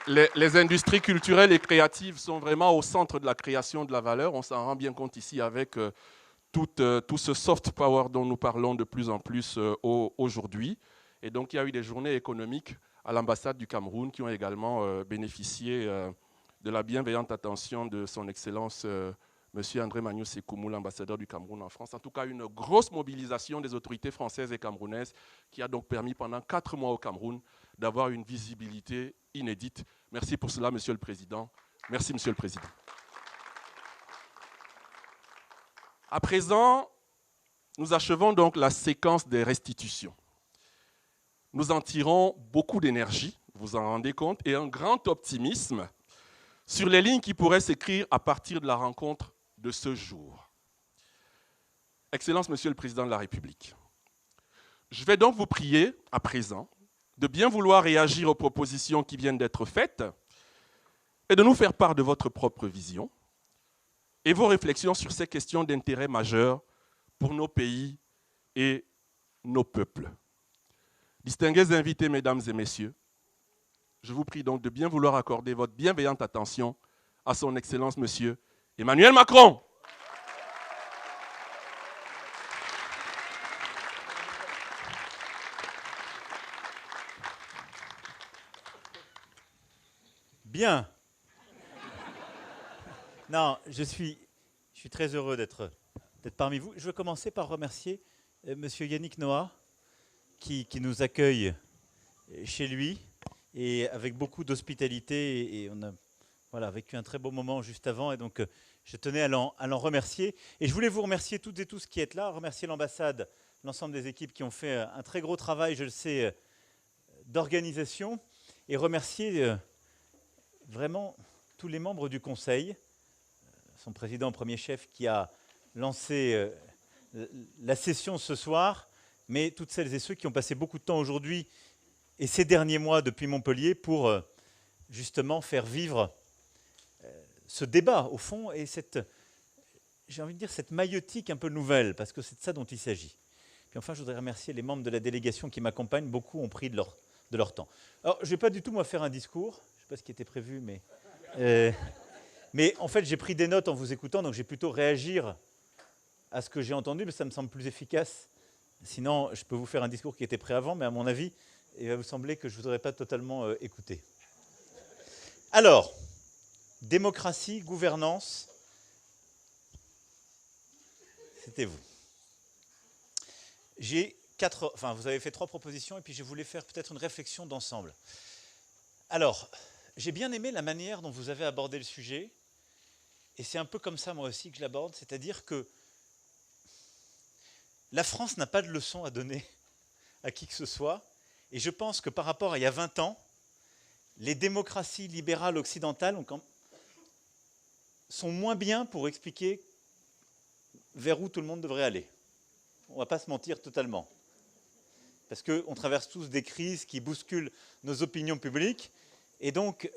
les industries culturelles et créatives sont vraiment au centre de la création de la valeur. On s'en rend bien compte ici avec tout ce soft power dont nous parlons de plus en plus aujourd'hui. Et donc, il y a eu des journées économiques à l'ambassade du Cameroun qui ont également bénéficié de la bienveillante attention de son Excellence Monsieur André Magno Sékoumou, l'ambassadeur du Cameroun en France. En tout cas, une grosse mobilisation des autorités françaises et camerounaises qui a donc permis pendant 4 mois au Cameroun d'avoir une visibilité inédite. Merci pour cela, Monsieur le Président. Merci, Monsieur le Président. À présent, nous achevons donc la séquence des restitutions. Nous en tirons beaucoup d'énergie, vous en rendez compte, et un grand optimisme sur les lignes qui pourraient s'écrire à partir de la rencontre de ce jour. Excellence, Monsieur le Président de la République, je vais donc vous prier, à présent, de bien vouloir réagir aux propositions qui viennent d'être faites et de nous faire part de votre propre vision et vos réflexions sur ces questions d'intérêt majeur pour nos pays et nos peuples. Distingués invités, mesdames et messieurs, je vous prie donc de bien vouloir accorder votre bienveillante attention à son Excellence, Monsieur Emmanuel Macron. Bien. Non, je suis très heureux d'être parmi vous. Je veux commencer par remercier Monsieur Yannick Noah qui nous accueille chez lui et avec beaucoup d'hospitalité, et on a vécu un très beau moment juste avant, et donc je tenais à l'en remercier. Et je voulais vous remercier toutes et tous qui êtes là, remercier l'ambassade, l'ensemble des équipes qui ont fait un très gros travail, je le sais, d'organisation, et remercier vraiment tous les membres du Conseil, son président, premier chef, qui a lancé la session ce soir, mais toutes celles et ceux qui ont passé beaucoup de temps aujourd'hui et ces derniers mois depuis Montpellier pour justement faire vivre ce débat au fond et j'ai envie de dire cette maïeutique un peu nouvelle, parce que c'est de ça dont il s'agit. Puis enfin, je voudrais remercier les membres de la délégation qui m'accompagnent. Beaucoup ont pris de leur temps. Alors, je ne vais pas du tout moi faire un discours, je ne sais pas ce qui était prévu, mais en fait, j'ai pris des notes en vous écoutant, donc j'ai plutôt réagir à ce que j'ai entendu, mais ça me semble plus efficace. Sinon, je peux vous faire un discours qui était prêt avant, mais à mon avis, il va vous sembler que je ne voudrais pas totalement écouter. Alors, démocratie, gouvernance, c'était vous. Vous avez fait 3 propositions, et puis je voulais faire peut-être une réflexion d'ensemble. Alors, j'ai bien aimé la manière dont vous avez abordé le sujet, et c'est un peu comme ça moi aussi que je l'aborde, c'est-à-dire que la France n'a pas de leçon à donner à qui que ce soit, et je pense que par rapport à il y a 20 ans, les démocraties libérales occidentales sont moins bien pour expliquer vers où tout le monde devrait aller. On ne va pas se mentir totalement. Parce qu'on traverse tous des crises qui bousculent nos opinions publiques, et donc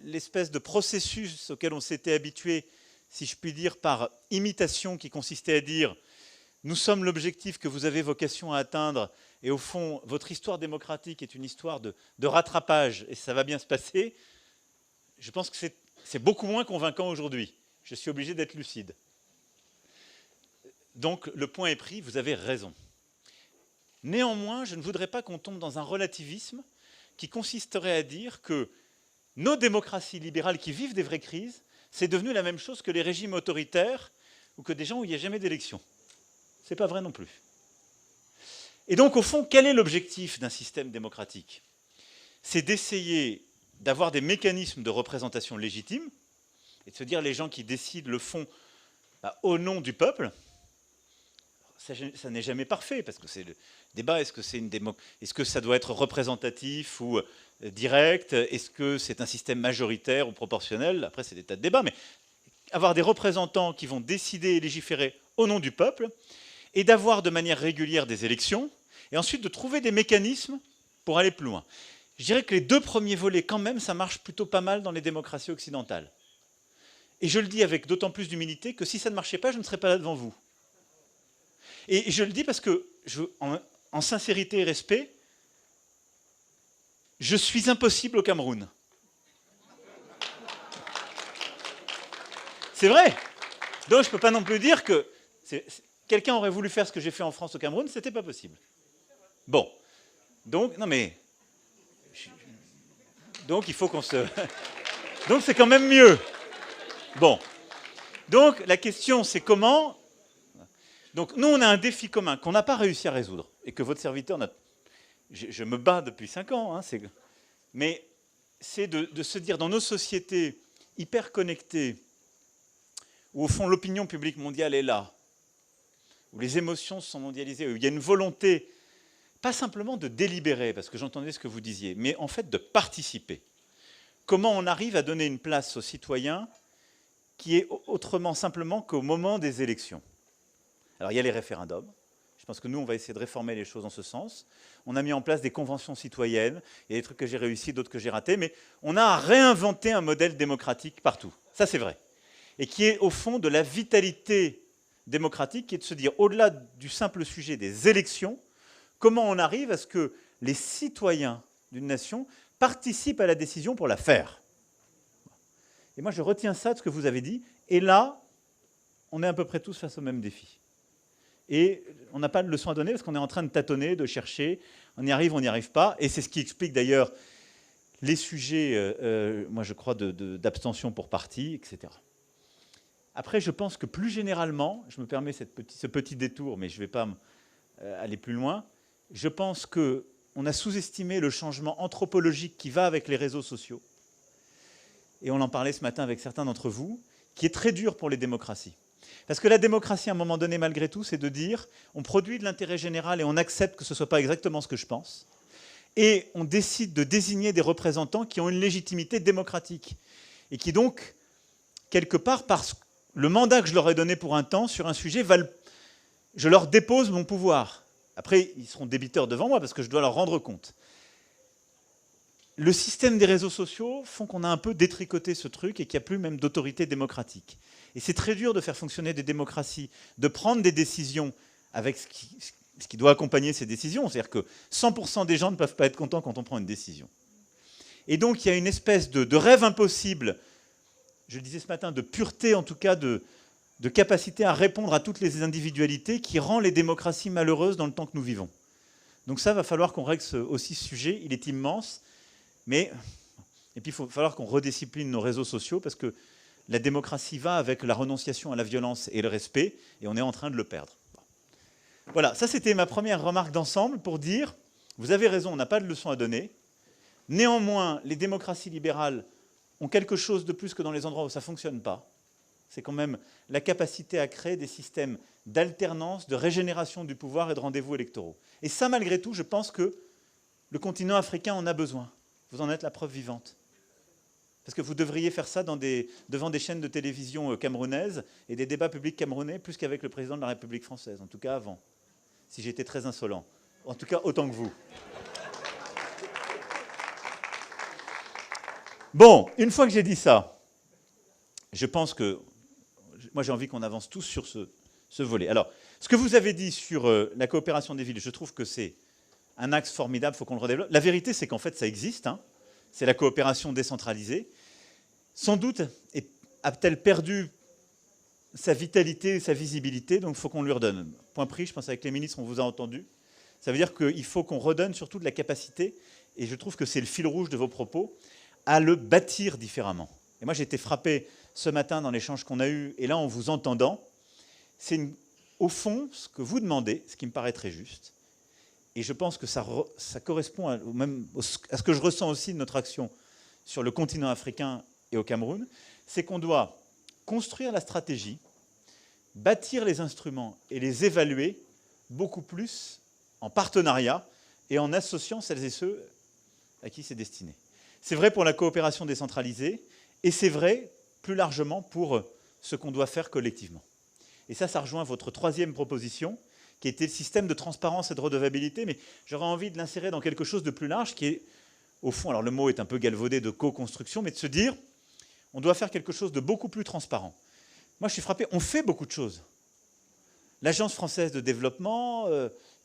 l'espèce de processus auquel on s'était habitué, si je puis dire, par imitation, qui consistait à dire « nous sommes l'objectif que vous avez vocation à atteindre, et au fond, votre histoire démocratique est une histoire de rattrapage, et ça va bien se passer », je pense que c'est beaucoup moins convaincant aujourd'hui. Je suis obligé d'être lucide. Donc le point est pris, vous avez raison. Néanmoins, je ne voudrais pas qu'on tombe dans un relativisme qui consisterait à dire que nos démocraties libérales qui vivent des vraies crises, c'est devenu la même chose que les régimes autoritaires ou que des gens où il n'y a jamais d'élection. Ce n'est pas vrai non plus. Et donc, au fond, quel est l'objectif d'un système démocratique? C'est d'essayer d'avoir des mécanismes de représentation légitime et de se dire les gens qui décident le font au nom du peuple. Ça n'est jamais parfait, parce que c'est le débat, est-ce que ça doit être représentatif ou direct? Est-ce que c'est un système majoritaire ou proportionnel? Après, c'est des tas de débats, mais avoir des représentants qui vont décider et légiférer au nom du peuple, et d'avoir de manière régulière des élections, et ensuite de trouver des mécanismes pour aller plus loin. Je dirais que les 2 premiers volets, quand même, ça marche plutôt pas mal dans les démocraties occidentales. Et je le dis avec d'autant plus d'humilité que si ça ne marchait pas, je ne serais pas là devant vous. Et je le dis parce que, en sincérité et respect, je suis impossible au Cameroun. C'est vrai. Donc je ne peux pas non plus dire que quelqu'un aurait voulu faire ce que j'ai fait en France au Cameroun, ce n'était pas possible. Bon. Donc, non mais... Donc il faut qu'on se... Donc c'est quand même mieux. Bon. Donc la question c'est comment... Donc nous on a un défi commun qu'on n'a pas réussi à résoudre et que votre serviteur n'a... Je me bats depuis 5 ans, hein, mais c'est de se dire dans nos sociétés hyper connectées, où au fond l'opinion publique mondiale est là, où les émotions sont mondialisées, où il y a une volonté, pas simplement de délibérer, parce que j'entendais ce que vous disiez, mais en fait de participer. Comment on arrive à donner une place aux citoyens qui est autrement simplement qu'au moment des élections. Alors il y a les référendums. Je pense que nous, on va essayer de réformer les choses en ce sens. On a mis en place des conventions citoyennes. Il y a des trucs que j'ai réussi, d'autres que j'ai ratés. Mais on a réinventé un modèle démocratique partout. Ça, c'est vrai. Et qui est au fond de la vitalité démocratique, qui est de se dire, au-delà du simple sujet des élections, comment on arrive à ce que les citoyens d'une nation participent à la décision pour la faire. Et moi, je retiens ça de ce que vous avez dit. Et là, on est à peu près tous face au même défi. Et on n'a pas de leçon à donner parce qu'on est en train de tâtonner, de chercher. On y arrive, on n'y arrive pas. Et c'est ce qui explique d'ailleurs les sujets, moi je crois, d'abstention pour parti, etc. Après, je pense que plus généralement, je me permets ce petit détour, mais je ne vais pas aller plus loin, je pense qu'on a sous-estimé le changement anthropologique qui va avec les réseaux sociaux. Et on en parlait ce matin avec certains d'entre vous, qui est très dur pour les démocraties. Parce que la démocratie, à un moment donné, malgré tout, c'est de dire on produit de l'intérêt général et on accepte que ce ne soit pas exactement ce que je pense. Et on décide de désigner des représentants qui ont une légitimité démocratique. Et qui donc, quelque part, parce que le mandat que je leur ai donné pour un temps sur un sujet, je leur dépose mon pouvoir. Après, ils seront débiteurs devant moi parce que je dois leur rendre compte. Le système des réseaux sociaux font qu'on a un peu détricoté ce truc et qu'il n'y a plus même d'autorité démocratique. Et c'est très dur de faire fonctionner des démocraties, de prendre des décisions avec ce qui doit accompagner ces décisions. C'est-à-dire que 100% des gens ne peuvent pas être contents quand on prend une décision. Et donc il y a une espèce de rêve impossible, je le disais ce matin, de pureté en tout cas, de capacité à répondre à toutes les individualités qui rend les démocraties malheureuses dans le temps que nous vivons. Donc ça, va falloir qu'on règle aussi ce sujet, il est immense. Et puis il va falloir qu'on rediscipline nos réseaux sociaux parce que la démocratie va avec la renonciation à la violence et le respect, et on est en train de le perdre. Voilà, ça c'était ma première remarque d'ensemble pour dire, vous avez raison, on n'a pas de leçon à donner. Néanmoins, les démocraties libérales ont quelque chose de plus que dans les endroits où ça ne fonctionne pas. C'est quand même la capacité à créer des systèmes d'alternance, de régénération du pouvoir et de rendez-vous électoraux. Et ça, malgré tout, je pense que le continent africain en a besoin. Vous en êtes la preuve vivante. Parce que vous devriez faire ça devant des chaînes de télévision camerounaises et des débats publics camerounais plus qu'avec le président de la République française, en tout cas avant, si j'étais très insolent. En tout cas, autant que vous. Bon, une fois que j'ai dit ça, je pense que moi j'ai envie qu'on avance tous sur ce volet. Alors, ce que vous avez dit sur la coopération des villes, je trouve que c'est un axe formidable, il faut qu'on le redéveloppe. La vérité, c'est qu'en fait, ça existe. C'est la coopération décentralisée. Sans doute a-t-elle perdu sa vitalité et sa visibilité, donc il faut qu'on lui redonne. Point pris, je pense avec les ministres, on vous a entendu. Ça veut dire qu'il faut qu'on redonne surtout de la capacité, et je trouve que c'est le fil rouge de vos propos, à le bâtir différemment. Et moi, j'ai été frappé ce matin dans l'échange qu'on a eu, et là, en vous entendant, c'est au fond ce que vous demandez, ce qui me paraît très juste. Et je pense que ça correspond à ce que je ressens aussi de notre action sur le continent africain et au Cameroun, c'est qu'on doit construire la stratégie, bâtir les instruments et les évaluer beaucoup plus en partenariat et en associant celles et ceux à qui c'est destiné. C'est vrai pour la coopération décentralisée et c'est vrai plus largement pour ce qu'on doit faire collectivement. Et ça rejoint votre troisième proposition, qui était le système de transparence et de redevabilité, mais j'aurais envie de l'insérer dans quelque chose de plus large, qui est, au fond, alors le mot est un peu galvaudé de co-construction, mais de se dire, on doit faire quelque chose de beaucoup plus transparent. Moi, je suis frappé, on fait beaucoup de choses. L'Agence française de développement,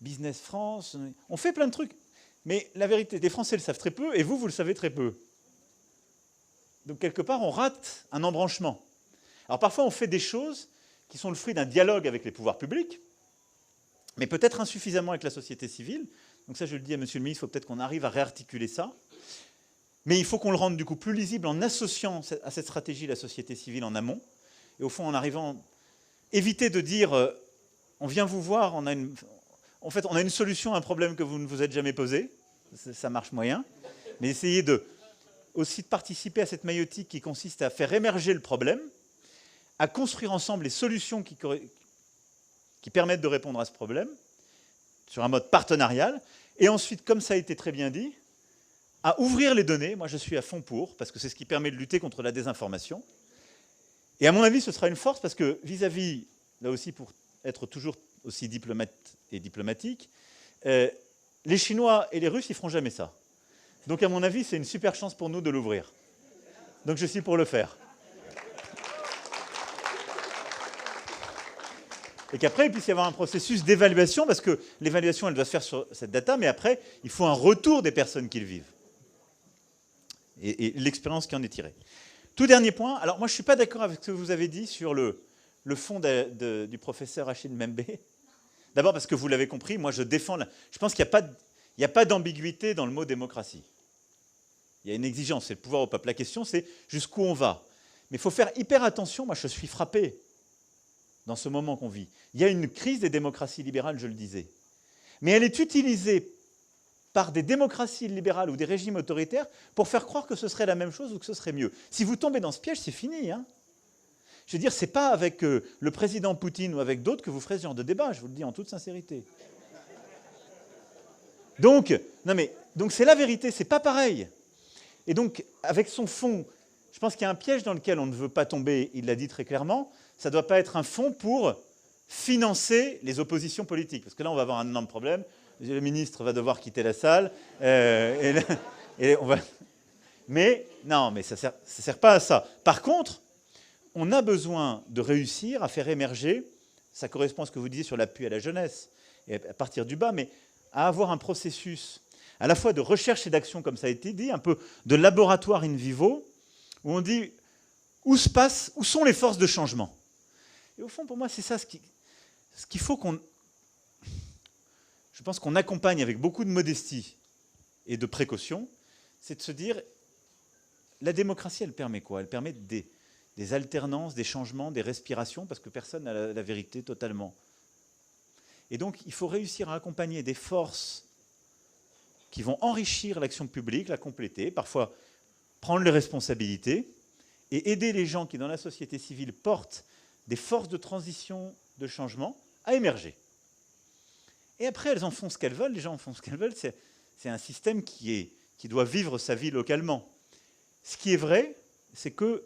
Business France, on fait plein de trucs. Mais la vérité, les Français le savent très peu, et vous le savez très peu. Donc, quelque part, on rate un embranchement. Alors, parfois, on fait des choses qui sont le fruit d'un dialogue avec les pouvoirs publics, mais peut-être insuffisamment avec la société civile. Donc ça, je le dis à Monsieur le ministre, il faut peut-être qu'on arrive à réarticuler ça. Mais il faut qu'on le rende du coup plus lisible en associant à cette stratégie la société civile en amont. Et au fond, en arrivant, éviter de dire on vient vous voir, on a une solution à un problème que vous ne vous êtes jamais posé. Ça marche moyen. Mais essayer aussi de participer à cette maïotique qui consiste à faire émerger le problème, à construire ensemble les solutions qui permettent de répondre à ce problème, sur un mode partenarial, et ensuite, comme ça a été très bien dit, à ouvrir les données. Moi, je suis à fond pour, parce que c'est ce qui permet de lutter contre la désinformation. Et à mon avis, ce sera une force, parce que vis-à-vis, là aussi, pour être toujours aussi diplomate et diplomatique. Les Chinois et les Russes, ils ne feront jamais ça. Donc, à mon avis, c'est une super chance pour nous de l'ouvrir. Donc, je suis pour le faire. Et qu'après, il puisse y avoir un processus d'évaluation, parce que l'évaluation, elle doit se faire sur cette data, mais après, il faut un retour des personnes qui le vivent. Et l'expérience qui en est tirée. Tout dernier point, alors moi je ne suis pas d'accord avec ce que vous avez dit sur le fond du professeur Achille Mbembe. D'abord parce que vous l'avez compris, moi je défends... Je pense qu'il n'y a pas d'ambiguïté dans le mot démocratie. Il y a une exigence, c'est le pouvoir au peuple. La question c'est jusqu'où on va. Mais il faut faire hyper attention, moi je suis frappé dans ce moment qu'on vit. Il y a une crise des démocraties libérales, je le disais. Mais elle est utilisée par des démocraties libérales ou des régimes autoritaires pour faire croire que ce serait la même chose ou que ce serait mieux. Si vous tombez dans ce piège, c'est fini. Hein. Je veux dire, ce n'est pas avec le président Poutine ou avec d'autres que vous ferez ce genre de débat, je vous le dis en toute sincérité. Donc c'est la vérité, c'est pas pareil. Et donc, avec son fond, je pense qu'il y a un piège dans lequel on ne veut pas tomber, il l'a dit très clairement, ça ne doit pas être un fonds pour financer les oppositions politiques. Parce que là, on va avoir un énorme problème. Le ministre va devoir quitter la salle. Mais non, mais ça ne sert pas à ça. Par contre, on a besoin de réussir à faire émerger, ça correspond à ce que vous disiez sur l'appui à la jeunesse, et à partir du bas, mais à avoir un processus à la fois de recherche et d'action, comme ça a été dit, un peu de laboratoire in vivo, où on dit où sont les forces de changement. Et au fond, pour moi, c'est ça ce qu'il faut qu'on... Je pense qu'on accompagne avec beaucoup de modestie et de précaution, c'est de se dire, la démocratie, elle permet quoi? Elle permet des alternances, des changements, des respirations, parce que personne n'a la vérité totalement. Et donc, il faut réussir à accompagner des forces qui vont enrichir l'action publique, la compléter, parfois prendre les responsabilités, et aider les gens qui, dans la société civile, portent des forces de transition, de changement, à émerger. Et après, elles en font ce qu'elles veulent, les gens en font ce qu'elles veulent, c'est un système qui doit vivre sa vie localement. Ce qui est vrai, c'est que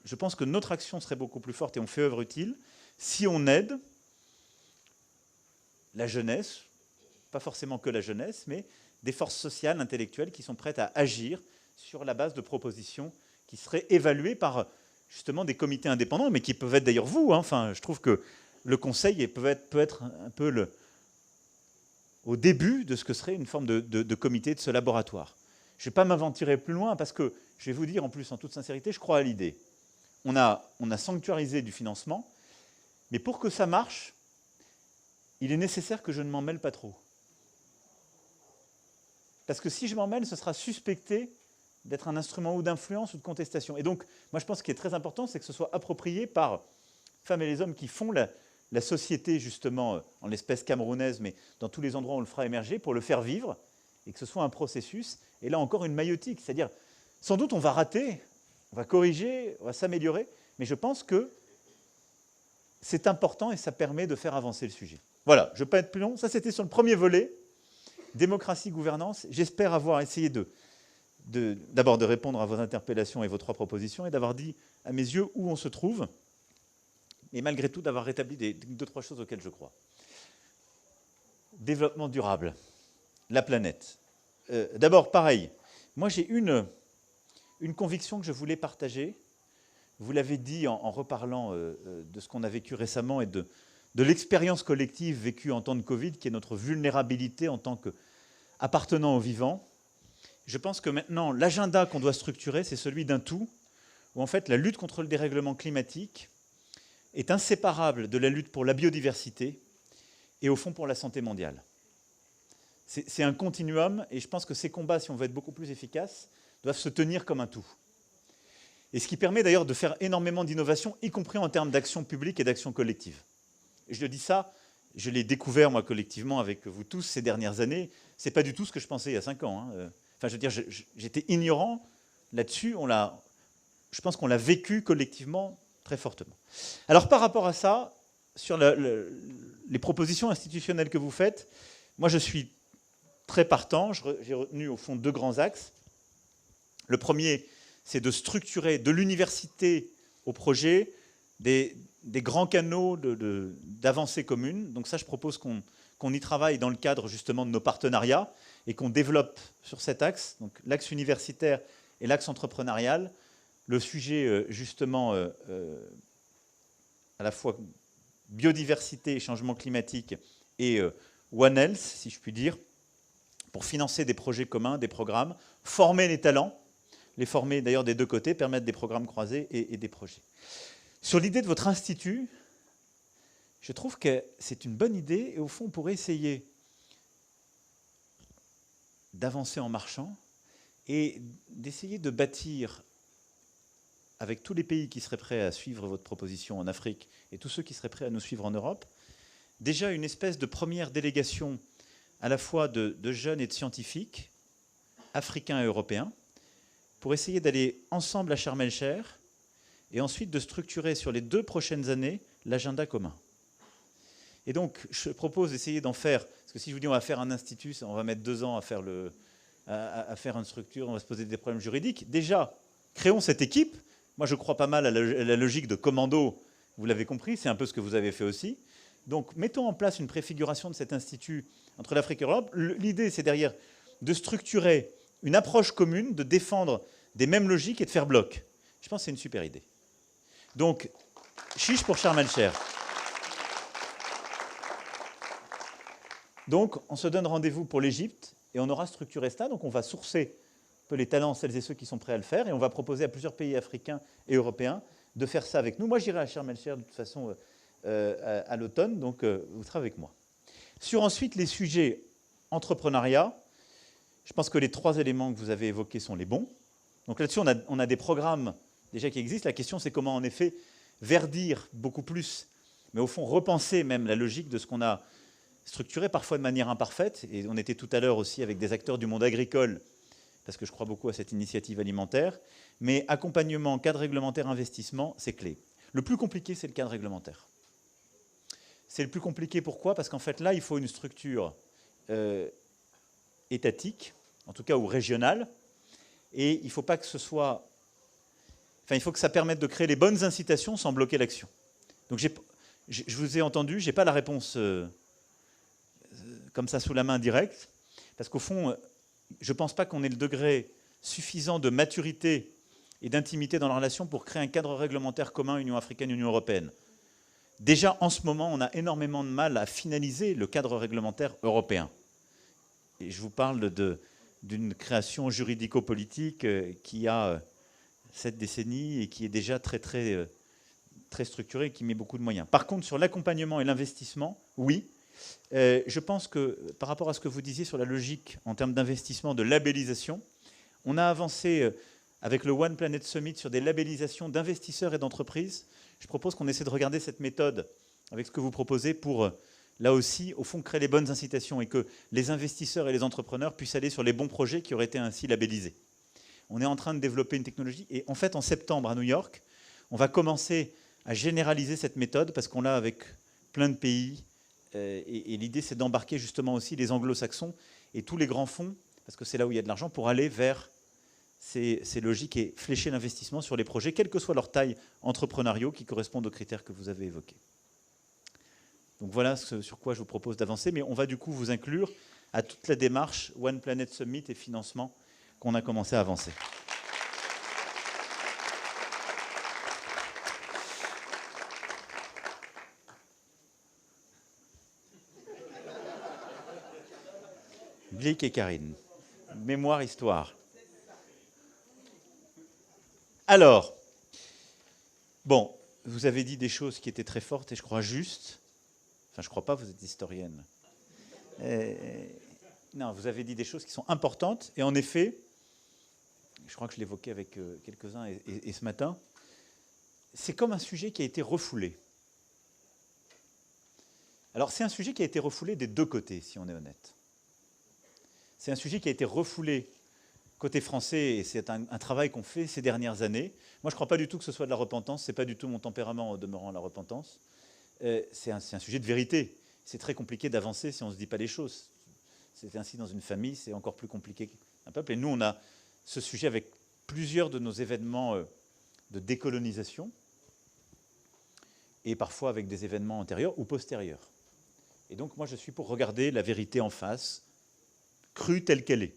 je pense que notre action serait beaucoup plus forte, et on fait œuvre utile, si on aide la jeunesse, pas forcément que la jeunesse, mais des forces sociales, intellectuelles, qui sont prêtes à agir sur la base de propositions qui seraient évaluées par justement des comités indépendants, mais qui peuvent être d'ailleurs vous. Hein. Enfin, je trouve que le Conseil peut être un peu au début de ce que serait une forme de comité de ce laboratoire. Je ne vais pas m'aventurer plus loin parce que, je vais vous dire en plus en toute sincérité, je crois à l'idée. On a sanctuarisé du financement, mais pour que ça marche, il est nécessaire que je ne m'en mêle pas trop. Parce que si je m'en mêle, ce sera suspecté d'être un instrument ou d'influence ou de contestation. Et donc, moi je pense ce qui est très important, c'est que ce soit approprié par les femmes et les hommes qui font la société, justement, en l'espèce camerounaise, mais dans tous les endroits où on le fera émerger, pour le faire vivre, et que ce soit un processus, et là encore une maïotique, c'est-à-dire, sans doute on va rater, on va corriger, on va s'améliorer, mais je pense que c'est important et ça permet de faire avancer le sujet. Voilà, je ne vais pas être plus long, ça c'était sur le premier volet, démocratie, gouvernance. J'espère avoir essayé d'abord de répondre à vos interpellations et vos 3 propositions, et d'avoir dit, à mes yeux, où on se trouve, et malgré tout d'avoir rétabli 2-3 choses auxquelles je crois. Développement durable, la planète. D'abord, pareil, moi j'ai une conviction que je voulais partager. Vous l'avez dit en reparlant de ce qu'on a vécu récemment et de l'expérience collective vécue en temps de Covid, qui est notre vulnérabilité en tant qu'appartenant aux vivants. Je pense que maintenant, l'agenda qu'on doit structurer, c'est celui d'un tout, où en fait la lutte contre le dérèglement climatique est inséparable de la lutte pour la biodiversité et au fond pour la santé mondiale. C'est un continuum, et je pense que ces combats, si on veut être beaucoup plus efficaces, doivent se tenir comme un tout. Et ce qui permet d'ailleurs de faire énormément d'innovation, y compris en termes d'action publique et d'action collective. Et je le dis ça, je l'ai découvert moi collectivement avec vous tous ces dernières années, c'est pas du tout ce que je pensais il y a 5 ans. Hein. Enfin, je veux dire, j'étais ignorant là-dessus, je pense qu'on l'a vécu collectivement très fortement. Alors par rapport à ça, sur les propositions institutionnelles que vous faites, moi je suis très partant, j'ai retenu au fond 2 grands axes. Le premier, c'est de structurer de l'université au projet des des grands canaux d'avancée commune. Donc ça, je propose qu'on y travaille dans le cadre justement de nos partenariats et qu'on développe sur cet axe, donc l'axe universitaire et l'axe entrepreneurial, le sujet justement à la fois biodiversité et changement climatique et One Health, si je puis dire, pour financer des projets communs, des programmes, former les talents, les former d'ailleurs des deux côtés, permettre des programmes croisés et des projets. Sur l'idée de votre institut, je trouve que c'est une bonne idée et au fond, on pourrait essayer d'avancer en marchant et d'essayer de bâtir, avec tous les pays qui seraient prêts à suivre votre proposition en Afrique et tous ceux qui seraient prêts à nous suivre en Europe, déjà une espèce de première délégation à la fois de jeunes et de scientifiques, africains et européens, pour essayer d'aller ensemble à Sharm el-Sheikh et ensuite de structurer sur les 2 prochaines années l'agenda commun. Et donc, je propose d'essayer d'en faire, parce que si je vous dis on va faire un institut, on va mettre 2 ans à faire, à faire une structure, on va se poser des problèmes juridiques. Déjà, créons cette équipe. Moi, je crois pas mal à la logique de commando, vous l'avez compris, c'est un peu ce que vous avez fait aussi. Donc, mettons en place une préfiguration de cet institut entre l'Afrique et l'Europe. L'idée, c'est derrière de structurer une approche commune, de défendre des mêmes logiques et de faire bloc. Je pense que c'est une super idée. Donc, chiche pour Sharm el-Sheikh. Donc, on se donne rendez-vous pour l'Égypte et on aura structuré ça. Donc, on va sourcer un peu les talents, celles et ceux qui sont prêts à le faire, et on va proposer à plusieurs pays africains et européens de faire ça avec nous. Moi, j'irai à Sharm el-Sheikh de toute façon à l'automne, donc vous serez avec moi. Sur ensuite les sujets entrepreneuriat, je pense que les 3 éléments que vous avez évoqués sont les bons. Donc là-dessus, on a des programmes déjà qui existent. La question, c'est comment en effet verdir beaucoup plus, mais au fond repenser même la logique de ce qu'on a structuré, parfois de manière imparfaite. Et on était tout à l'heure aussi avec des acteurs du monde agricole, parce que je crois beaucoup à cette initiative alimentaire. Mais accompagnement, cadre réglementaire, investissement, c'est clé. Le plus compliqué, c'est le cadre réglementaire. C'est le plus compliqué, pourquoi? Parce qu'en fait, là, il faut une structure étatique, en tout cas, ou régionale, et il ne faut pas que ce soit... Enfin, il faut que ça permette de créer les bonnes incitations sans bloquer l'action. Donc, je vous ai entendu, je n'ai pas la réponse comme ça sous la main directe, parce qu'au fond, je ne pense pas qu'on ait le degré suffisant de maturité et d'intimité dans la relation pour créer un cadre réglementaire commun Union africaine, Union européenne. Déjà, en ce moment, on a énormément de mal à finaliser le cadre réglementaire européen. Et je vous parle d'une création juridico-politique qui a 7 décennies et qui est déjà très structurée et qui met beaucoup de moyens. Par contre, sur l'accompagnement et l'investissement, oui. Je pense que par rapport à ce que vous disiez sur la logique en termes d'investissement, de labellisation, on a avancé avec le One Planet Summit sur des labellisations d'investisseurs et d'entreprises. Je propose qu'on essaie de regarder cette méthode avec ce que vous proposez pour, là aussi, au fond, créer les bonnes incitations et que les investisseurs et les entrepreneurs puissent aller sur les bons projets qui auraient été ainsi labellisés. On est en train de développer une technologie et en fait, en septembre à New York, on va commencer à généraliser cette méthode parce qu'on l'a avec plein de pays et l'idée, c'est d'embarquer justement aussi les anglo-saxons et tous les grands fonds, parce que c'est là où il y a de l'argent, pour aller vers ces logiques et flécher l'investissement sur les projets, quelle que soit leur taille entrepreneuriaux, qui correspondent aux critères que vous avez évoqués. Donc voilà sur quoi je vous propose d'avancer, mais on va du coup vous inclure à toute la démarche One Planet Summit et financement qu'on a commencé à avancer. Blick et Karine. Mémoire, histoire. Alors, bon, vous avez dit des choses qui étaient très fortes et je crois justes. Enfin, je ne crois pas, vous êtes historienne. Non, vous avez dit des choses qui sont importantes. Et en effet, je crois que je l'évoquais avec quelques-uns et ce matin, c'est comme un sujet qui a été refoulé. Alors, c'est un sujet qui a été refoulé des 2 côtés, si on est honnête. C'est un sujet qui a été refoulé côté français, et c'est un travail qu'on fait ces dernières années. Moi, je ne crois pas du tout que ce soit de la repentance, ce n'est pas du tout mon tempérament en demeurant la repentance. C'est un sujet de vérité. C'est très compliqué d'avancer si on ne se dit pas les choses. C'est ainsi dans une famille, c'est encore plus compliqué qu'un peuple. Et nous, on a ce sujet avec plusieurs de nos événements de décolonisation. et parfois avec des événements antérieurs ou postérieurs. Et donc moi je suis pour regarder la vérité en face, crue telle qu'elle est.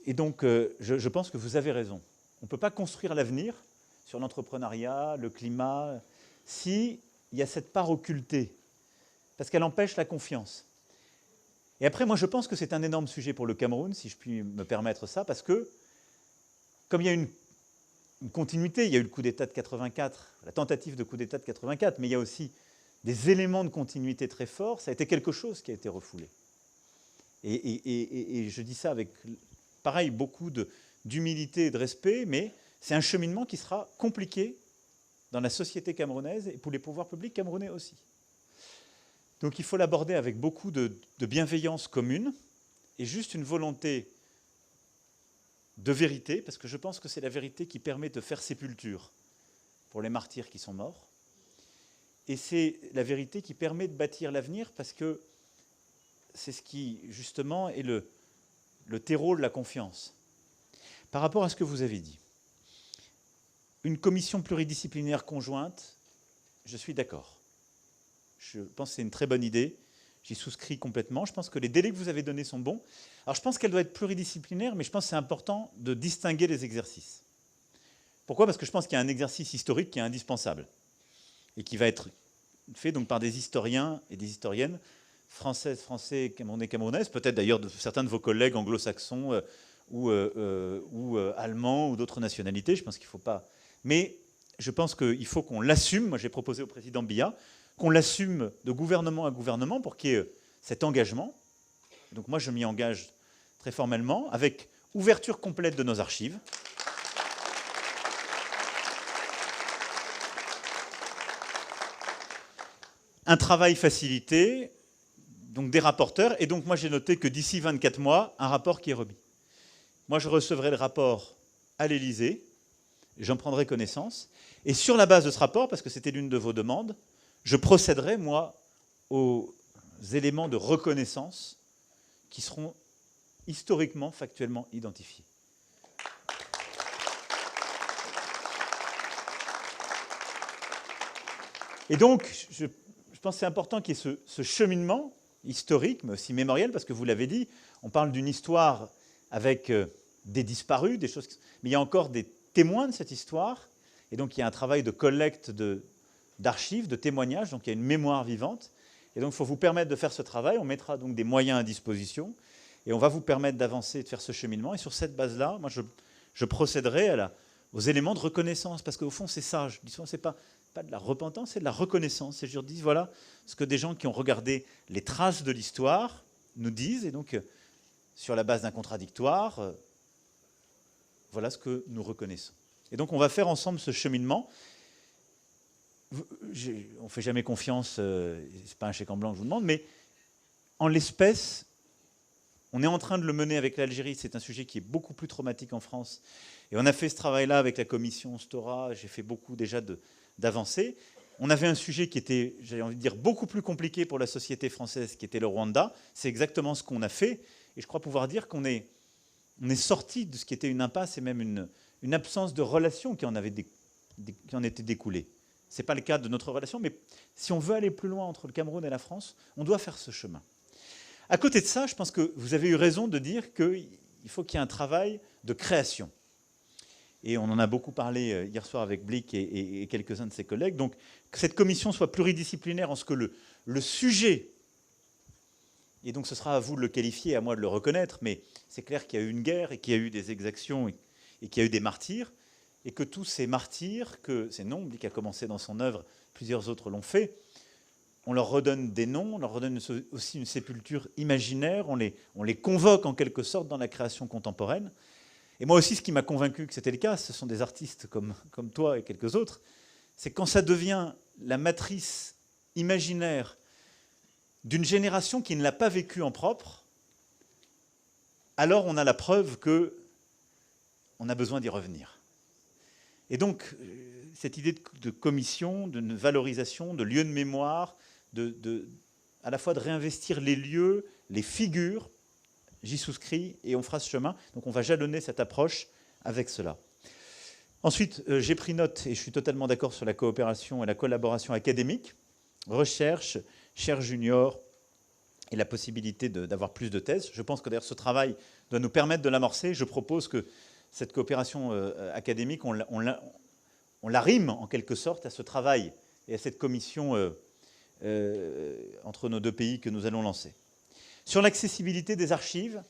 Et donc je pense que vous avez raison. On ne peut pas construire l'avenir sur l'entrepreneuriat, le climat, s'il y a cette part occultée, parce qu'elle empêche la confiance. Et après, moi je pense que c'est un énorme sujet pour le Cameroun, si je puis me permettre ça, parce que comme il y a une continuité, il y a eu le coup d'État de 84, la tentative de coup d'État de 84, mais il y a aussi des éléments de continuité très forts, ça a été quelque chose qui a été refoulé. Et je dis ça avec, pareil, beaucoup d'humilité et de respect, mais c'est un cheminement qui sera compliqué dans la société camerounaise et pour les pouvoirs publics camerounais aussi. Donc il faut l'aborder avec beaucoup de bienveillance commune et juste une volonté de vérité, parce que je pense que c'est la vérité qui permet de faire sépulture pour les martyrs qui sont morts. Et c'est la vérité qui permet de bâtir l'avenir, parce que c'est ce qui, justement, est le terreau de la confiance. Par rapport à ce que vous avez dit, une commission pluridisciplinaire conjointe, je suis d'accord. Je pense que c'est une très bonne idée. J'y souscris complètement. Je pense que les délais que vous avez donnés sont bons. Alors je pense qu'elle doit être pluridisciplinaire, mais je pense que c'est important de distinguer les exercices. Pourquoi ? Parce que je pense qu'il y a un exercice historique qui est indispensable et qui va être fait donc par des historiens et des historiennes françaises, français, camerounais, camerounaises, peut-être d'ailleurs de certains de vos collègues anglo-saxons ou allemands ou d'autres nationalités. Je pense qu'il ne faut pas... Mais je pense qu'il faut qu'on l'assume. Moi, j'ai proposé au président Biya qu'on l'assume de gouvernement à gouvernement pour qu'il y ait cet engagement. Donc moi, je m'y engage très formellement, avec ouverture complète de nos archives. Un travail facilité, donc des rapporteurs, et donc moi j'ai noté que d'ici 24 mois, un rapport qui est remis. Moi je recevrai le rapport à l'Élysée, j'en prendrai connaissance, et sur la base de ce rapport, parce que c'était l'une de vos demandes, je procéderai, moi, aux éléments de reconnaissance qui seront historiquement, factuellement identifiés. Et donc, je pense que c'est important qu'il y ait ce cheminement historique, mais aussi mémoriel, parce que vous l'avez dit, on parle d'une histoire avec des disparus, des choses, mais il y a encore des témoins de cette histoire, et donc il y a un travail de collecte d'archives, de témoignages, donc il y a une mémoire vivante, et donc il faut vous permettre de faire ce travail, on mettra donc des moyens à disposition, et on va vous permettre d'avancer et de faire ce cheminement, et sur cette base-là, moi je procéderai aux éléments de reconnaissance, parce qu'au fond c'est ça, je dis souvent, c'est pas de la repentance, c'est de la reconnaissance, et je leur dis, voilà ce que des gens qui ont regardé les traces de l'histoire nous disent, et donc sur la base d'un contradictoire, voilà ce que nous reconnaissons. Et donc on va faire ensemble ce cheminement. On ne fait jamais confiance, ce n'est pas un chèque en blanc que je vous demande, mais en l'espèce, on est en train de le mener avec l'Algérie. C'est un sujet qui est beaucoup plus traumatique en France. Et on a fait ce travail-là avec la commission Stora. J'ai fait beaucoup déjà d'avancées. On avait un sujet qui était, j'avais envie de dire, beaucoup plus compliqué pour la société française, qui était le Rwanda. C'est exactement ce qu'on a fait. Et je crois pouvoir dire qu'on est sorti de ce qui était une impasse et même une absence de relation qui en était découlée. Ce n'est pas le cas de notre relation, mais si on veut aller plus loin entre le Cameroun et la France, on doit faire ce chemin. À côté de ça, je pense que vous avez eu raison de dire qu'il faut qu'il y ait un travail de création. Et on en a beaucoup parlé hier soir avec Blick et quelques-uns de ses collègues. Donc, que cette commission soit pluridisciplinaire en ce que le sujet, et donc ce sera à vous de le qualifier, à moi de le reconnaître, mais c'est clair qu'il y a eu une guerre et qu'il y a eu des exactions et qu'il y a eu des martyrs, et que tous ces martyrs, que ces noms, Blick a commencé dans son œuvre, plusieurs autres l'ont fait, on leur redonne des noms, on leur redonne aussi une sépulture imaginaire, on les convoque en quelque sorte dans la création contemporaine. Et moi aussi, ce qui m'a convaincu que c'était le cas, ce sont des artistes comme toi et quelques autres, c'est quand ça devient la matrice imaginaire d'une génération qui ne l'a pas vécu en propre, alors on a la preuve qu'on a besoin d'y revenir. Et donc, cette idée de commission, de valorisation, de lieu de mémoire, à la fois de réinvestir les lieux, les figures, j'y souscris et on fera ce chemin. Donc on va jalonner cette approche avec cela. Ensuite, j'ai pris note, et je suis totalement d'accord sur la coopération et la collaboration académique, recherche, chaire junior, et la possibilité d'avoir plus de thèses. Je pense que d'ailleurs ce travail doit nous permettre de l'amorcer. Je propose que cette coopération académique, on l'arrime en quelque sorte à ce travail et à cette commission entre nos deux pays que nous allons lancer. Sur l'accessibilité des archives,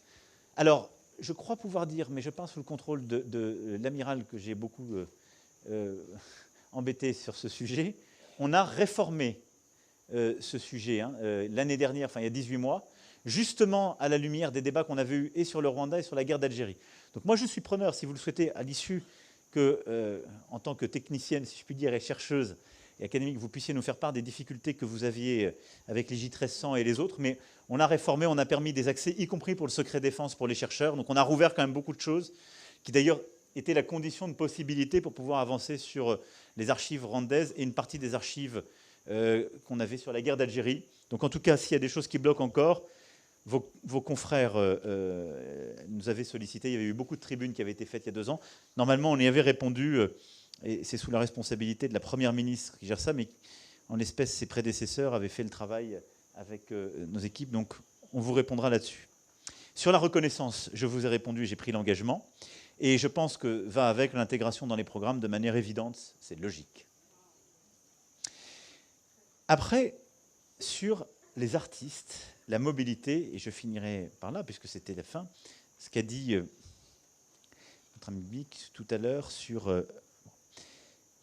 alors je crois pouvoir dire, mais je pense sous le contrôle de l'amiral que j'ai beaucoup embêté sur ce sujet, on a réformé ce sujet l'année dernière, enfin il y a 18 mois, justement à la lumière des débats qu'on avait eus et sur le Rwanda et sur la guerre d'Algérie. Donc moi je suis preneur, si vous le souhaitez, à l'issue que, en tant que technicienne, si je puis dire, et chercheuse et académique, vous puissiez nous faire part des difficultés que vous aviez avec les J1300 et les autres, mais on a réformé, on a permis des accès, y compris pour le secret défense pour les chercheurs, donc on a rouvert quand même beaucoup de choses, qui d'ailleurs étaient la condition de possibilité pour pouvoir avancer sur les archives rwandaises et une partie des archives qu'on avait sur la guerre d'Algérie. Donc en tout cas, s'il y a des choses qui bloquent encore, vos confrères nous avaient sollicité, il y avait eu beaucoup de tribunes qui avaient été faites il y a 2 ans. Normalement, on y avait répondu, et c'est sous la responsabilité de la Première ministre qui gère ça, mais en l'espèce, ses prédécesseurs avaient fait le travail avec nos équipes, donc on vous répondra là-dessus. Sur la reconnaissance, je vous ai répondu, j'ai pris l'engagement, et je pense que va avec l'intégration dans les programmes de manière évidente, c'est logique. Après, sur les artistes, la mobilité, et je finirai par là, puisque c'était la fin, ce qu'a dit notre ami Bic tout à l'heure sur...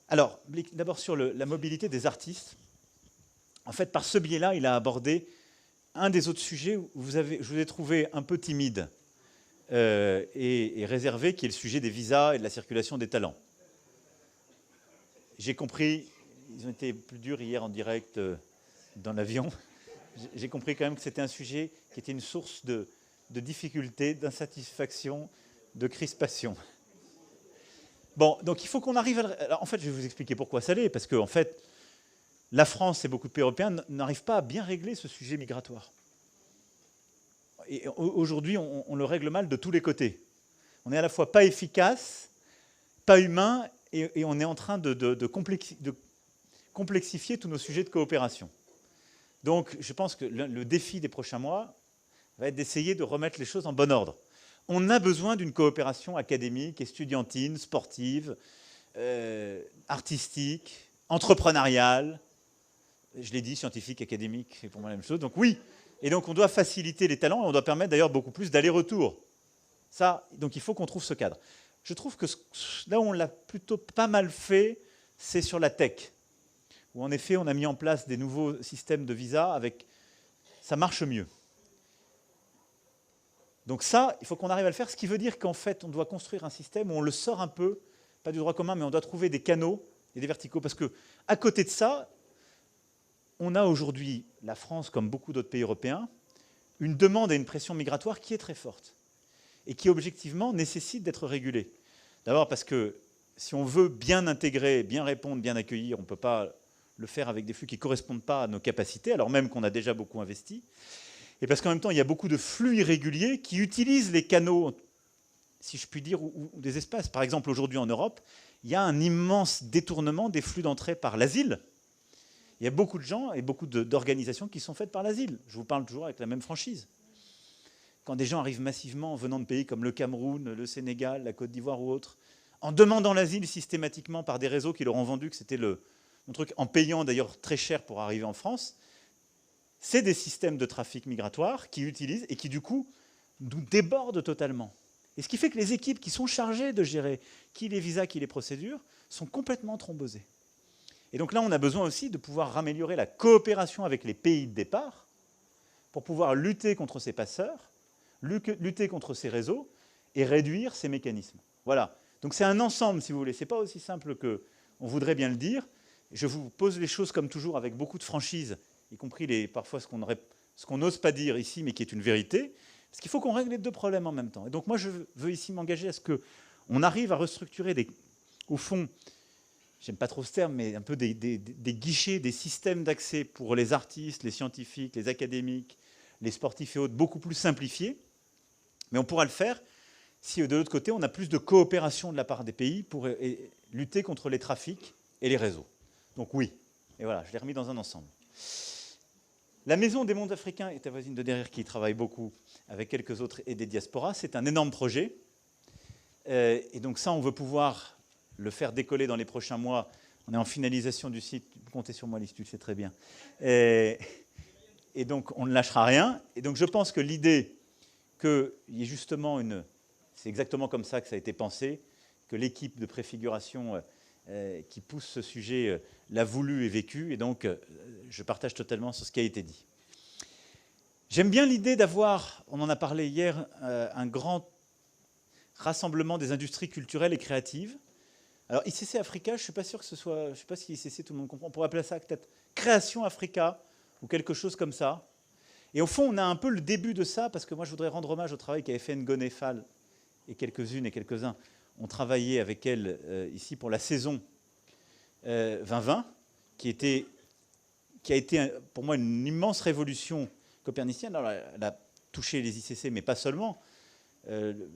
Alors, d'abord sur la mobilité des artistes. En fait, par ce biais-là, il a abordé un des autres sujets où je vous ai trouvé un peu timide et réservé, qui est le sujet des visas et de la circulation des talents. J'ai compris, ils ont été plus durs hier en direct dans l'avion, j'ai compris quand même que c'était un sujet qui était une source de difficultés, d'insatisfaction, de crispation. Bon, donc il faut qu'on arrive à... Alors, en fait, je vais vous expliquer pourquoi ça l'est, parce qu'en fait, la France et beaucoup de pays européens n'arrivent pas à bien régler ce sujet migratoire. Et aujourd'hui, on le règle mal de tous les côtés. On est à la fois pas efficace, pas humain, et on est en train de complexifier tous nos sujets de coopération. Donc, je pense que le défi des prochains mois va être d'essayer de remettre les choses en bon ordre. On a besoin d'une coopération académique, estudiantine, sportive, artistique, entrepreneuriale. Je l'ai dit, scientifique, académique, c'est pour moi la même chose. Donc oui, et donc on doit faciliter les talents, et on doit permettre d'ailleurs beaucoup plus d'aller-retour. Ça, donc il faut qu'on trouve ce cadre. Je trouve que là où on l'a plutôt pas mal fait, c'est sur la tech, où en effet on a mis en place des nouveaux systèmes de visa, ça marche mieux. Donc ça, il faut qu'on arrive à le faire, ce qui veut dire qu'en fait, on doit construire un système où on le sort un peu, pas du droit commun, mais on doit trouver des canaux et des verticaux. Parce qu'à côté de ça, on a aujourd'hui, la France, comme beaucoup d'autres pays européens, une demande et une pression migratoire qui est très forte et qui, objectivement, nécessite d'être régulée. D'abord parce que si on veut bien intégrer, bien répondre, bien accueillir, on ne peut pas le faire avec des flux qui ne correspondent pas à nos capacités, alors même qu'on a déjà beaucoup investi. Et parce qu'en même temps, il y a beaucoup de flux irréguliers qui utilisent les canaux, si je puis dire, ou des espaces. Par exemple, aujourd'hui en Europe, il y a un immense détournement des flux d'entrée par l'asile. Il y a beaucoup de gens et beaucoup d'organisations qui sont faites par l'asile. Je vous parle toujours avec la même franchise. Quand des gens arrivent massivement venant de pays comme le Cameroun, le Sénégal, la Côte d'Ivoire ou autres, en demandant l'asile systématiquement par des réseaux qui leur ont vendu que c'était mon truc, en payant d'ailleurs très cher pour arriver en France, c'est des systèmes de trafic migratoire qui utilisent et qui, du coup, nous débordent totalement. Et ce qui fait que les équipes qui sont chargées de gérer qui les visas, qui les procédures, sont complètement thrombosées. Et donc là, on a besoin aussi de pouvoir améliorer la coopération avec les pays de départ pour pouvoir lutter contre ces passeurs, lutter contre ces réseaux et réduire ces mécanismes. Voilà. Donc c'est un ensemble, si vous voulez. Ce n'est pas aussi simple qu'on voudrait bien le dire. Je vous pose les choses comme toujours avec beaucoup de franchise, y compris parfois ce qu'on n'ose pas dire ici, mais qui est une vérité, parce qu'il faut qu'on règle les deux problèmes en même temps. Et donc moi, je veux ici m'engager à ce qu'on arrive à restructurer, au fond, j'aime pas trop ce terme, mais un peu des guichets, des systèmes d'accès pour les artistes, les scientifiques, les académiques, les sportifs et autres, beaucoup plus simplifiés. Mais on pourra le faire si de l'autre côté, on a plus de coopération de la part des pays pour lutter contre les trafics et les réseaux. Donc oui, et voilà, je l'ai remis dans un ensemble. La Maison des mondes africains est ta voisine de derrière qui travaille beaucoup avec quelques autres et des diasporas. C'est un énorme projet. Et donc ça, on veut pouvoir le faire décoller dans les prochains mois. On est en finalisation du site. Comptez sur moi, Lise, tu le sais très bien. Et donc, on ne lâchera rien. Et donc, je pense que l'idée qu'il y ait justement une... C'est exactement comme ça que ça a été pensé, que l'équipe de préfiguration qui pousse ce sujet l'a voulu et vécu. Et donc, je partage totalement sur ce qui a été dit. J'aime bien l'idée d'avoir, on en a parlé hier, un grand rassemblement des industries culturelles et créatives. Alors, ICC Africa, je ne suis pas sûr que ce soit... Je ne sais pas si ICC, tout le monde comprend. On pourrait appeler ça peut-être Création Africa ou quelque chose comme ça. Et au fond, on a un peu le début de ça, parce que moi, je voudrais rendre hommage au travail qu'avait fait Ngone Fall et quelques-unes et quelques-uns ont travaillé avec elle ici pour la saison 2020, qui a été pour moi une immense révolution copernicienne. Alors, elle a touché les ICC, mais pas seulement.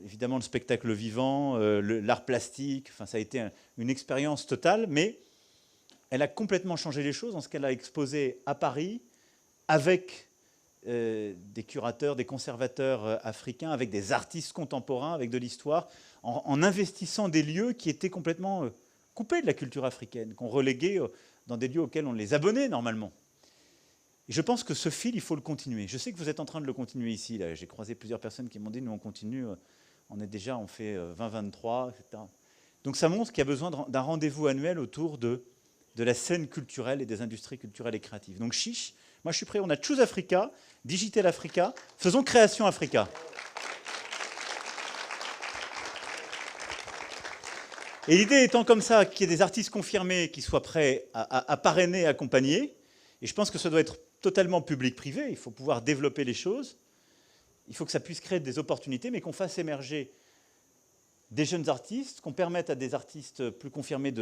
Évidemment, le spectacle vivant, l'art plastique, enfin, ça a été une expérience totale, mais elle a complètement changé les choses en ce qu'elle a exposé à Paris avec des curateurs, des conservateurs africains, avec des artistes contemporains, avec de l'histoire, en investissant des lieux qui étaient complètement coupés de la culture africaine, qu'on reléguait dans des lieux auxquels on les abonnait normalement. Et je pense que ce fil, il faut le continuer. Je sais que vous êtes en train de le continuer ici. J'ai croisé plusieurs personnes qui m'ont dit, nous on continue, on fait 2023, etc. Donc ça montre qu'il y a besoin d'un rendez-vous annuel autour de la scène culturelle et des industries culturelles et créatives. Donc chiche, moi je suis prêt, on a Choose Africa, Digital Africa, faisons Création Africa. Et l'idée étant comme ça, qu'il y ait des artistes confirmés qui soient prêts à parrainer, à accompagner, et je pense que ça doit être totalement public-privé, il faut pouvoir développer les choses, il faut que ça puisse créer des opportunités, mais qu'on fasse émerger des jeunes artistes, qu'on permette à des artistes plus confirmés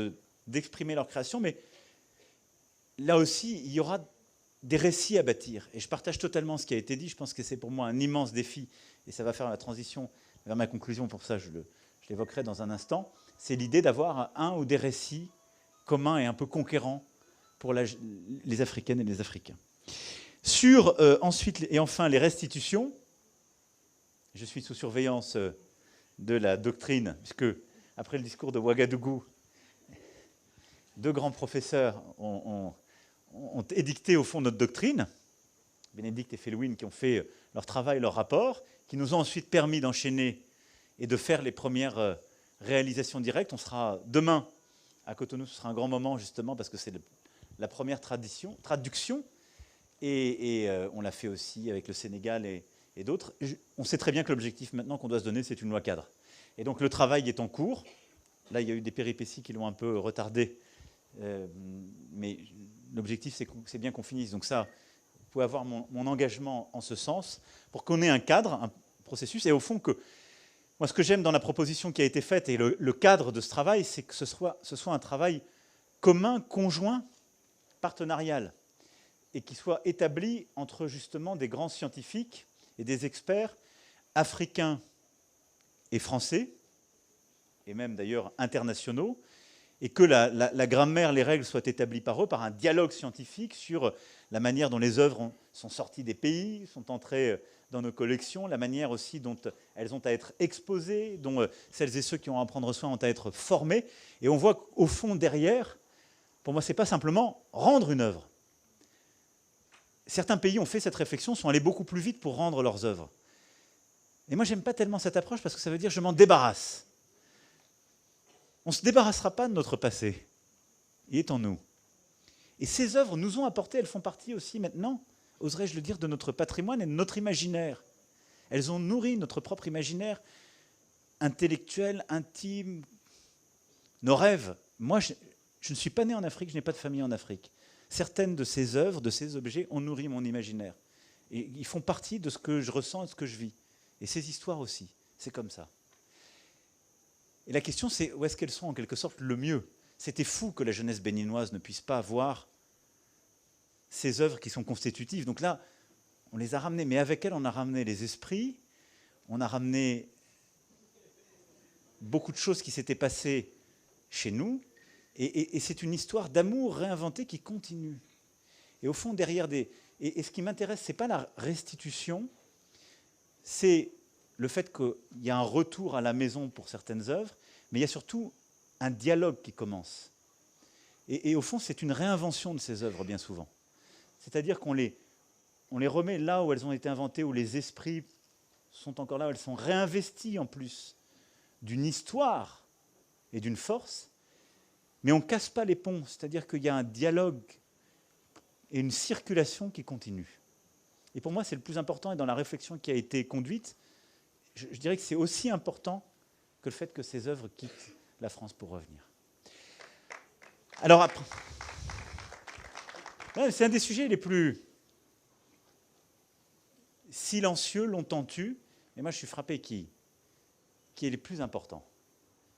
d'exprimer leur création, mais là aussi, il y aura des récits à bâtir. Et je partage totalement ce qui a été dit, je pense que c'est pour moi un immense défi, et ça va faire la transition vers ma conclusion, pour ça je l'évoquerai dans un instant, c'est l'idée d'avoir un ou des récits communs et un peu conquérants pour les Africaines et les Africains. Sur, ensuite, et enfin, les restitutions, je suis sous surveillance de la doctrine, puisque après le discours de Ouagadougou, deux grands professeurs ont édicté au fond notre doctrine, Bénédicte et Felwine, qui ont fait leur travail, leur rapport, qui nous ont ensuite permis d'enchaîner et de faire les premières réalisations directes. On sera demain à Cotonou, ce sera un grand moment justement parce que c'est la première traduction, et on l'a fait aussi avec le Sénégal et d'autres. On sait très bien que l'objectif maintenant qu'on doit se donner, c'est une loi cadre. Et donc le travail est en cours. Là, il y a eu des péripéties qui l'ont un peu retardé, mais l'objectif, c'est bien qu'on finisse. Donc ça, vous pouvez avoir mon engagement en ce sens, pour qu'on ait un cadre, un processus, et au fond que... Moi, ce que j'aime dans la proposition qui a été faite, et le cadre de ce travail, c'est que ce soit un travail commun, conjoint, partenarial, et qui soit établi entre justement des grands scientifiques et des experts africains et français, et même d'ailleurs internationaux, et que la grammaire, les règles soient établies par eux, par un dialogue scientifique sur la manière dont les œuvres sont sorties des pays, sont entrées dans nos collections, la manière aussi dont elles ont à être exposées, dont celles et ceux qui ont à en prendre soin ont à être formés. Et on voit qu'au fond, derrière, pour moi, ce n'est pas simplement rendre une œuvre. Certains pays ont fait cette réflexion, sont allés beaucoup plus vite pour rendre leurs œuvres. Et moi, je n'aime pas tellement cette approche parce que ça veut dire je m'en débarrasse. On ne se débarrassera pas de notre passé. Il est en nous. Et ces œuvres nous ont apporté, elles font partie aussi maintenant, oserais-je le dire, de notre patrimoine et de notre imaginaire. Elles ont nourri notre propre imaginaire intellectuel, intime, nos rêves. Moi, je ne suis pas né en Afrique, je n'ai pas de famille en Afrique. Certaines de ces œuvres, de ces objets ont nourri mon imaginaire. Et ils font partie de ce que je ressens et de ce que je vis. Et ces histoires aussi, c'est comme ça. Et la question, c'est où est-ce qu'elles sont en quelque sorte le mieux? C'était fou que la jeunesse béninoise ne puisse pas voir ces œuvres qui sont constitutives. Donc là, on les a ramenées, mais avec elles, on a ramené les esprits, on a ramené beaucoup de choses qui s'étaient passées chez nous, et c'est une histoire d'amour réinventée qui continue. Et au fond, derrière et ce qui m'intéresse, ce n'est pas la restitution, c'est le fait qu'il y a un retour à la maison pour certaines œuvres, mais il y a surtout un dialogue qui commence. Et au fond, c'est une réinvention de ces œuvres, bien souvent. C'est-à-dire qu'on les remet là où elles ont été inventées, où les esprits sont encore là, où elles sont réinvesties en plus d'une histoire et d'une force, mais on ne casse pas les ponts, c'est-à-dire qu'il y a un dialogue et une circulation qui continue. Et pour moi, c'est le plus important, et dans la réflexion qui a été conduite, je dirais que c'est aussi important que le fait que ces œuvres quittent la France pour revenir. Alors après, c'est un des sujets les plus silencieux, longtemps tus, mais moi je suis frappé qui est le plus important.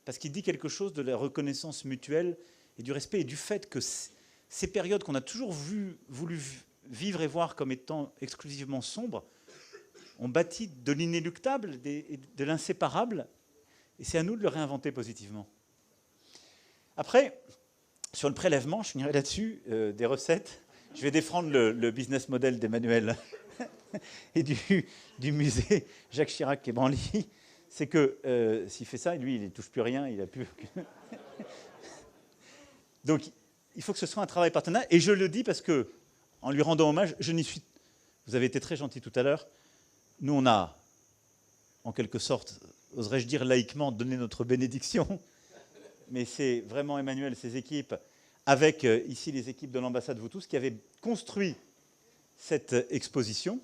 Parce qu'il dit quelque chose de la reconnaissance mutuelle et du respect et du fait que ces périodes qu'on a toujours voulu vivre et voir comme étant exclusivement sombres, ont bâti de l'inéluctable, de l'inséparable, et c'est à nous de le réinventer positivement. Après, sur le prélèvement, je finirai là-dessus, des recettes. Je vais défendre le business model d'Emmanuel et du musée Jacques Chirac et Branly. C'est que s'il fait ça, lui, il ne touche plus rien, il n'a plus... Donc, il faut que ce soit un travail partenarial. Et je le dis parce que, en lui rendant hommage, je n'y suis... Vous avez été très gentil tout à l'heure. Nous, on a, en quelque sorte, oserais-je dire laïquement, donné notre bénédiction. Mais c'est vraiment Emmanuel et ses équipes, avec ici les équipes de l'ambassade, vous tous, qui avaient construit cette exposition.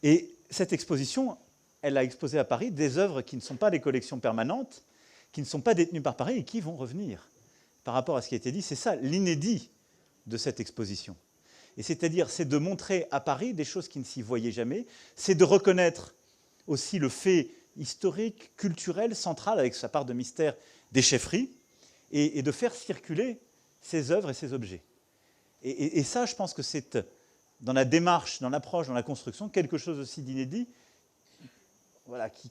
Et cette exposition, elle a exposé à Paris des œuvres qui ne sont pas des collections permanentes, qui ne sont pas détenues par Paris et qui vont revenir. Par rapport à ce qui a été dit, c'est ça l'inédit de cette exposition. Et c'est-à-dire, c'est de montrer à Paris des choses qui ne s'y voyaient jamais, c'est de reconnaître aussi le fait historique, culturel, central, avec sa part de mystère des chefferies, et de faire circuler ces œuvres et ces objets. Et ça, je pense que c'est dans la démarche, dans l'approche, dans la construction, quelque chose aussi d'inédit, voilà, qui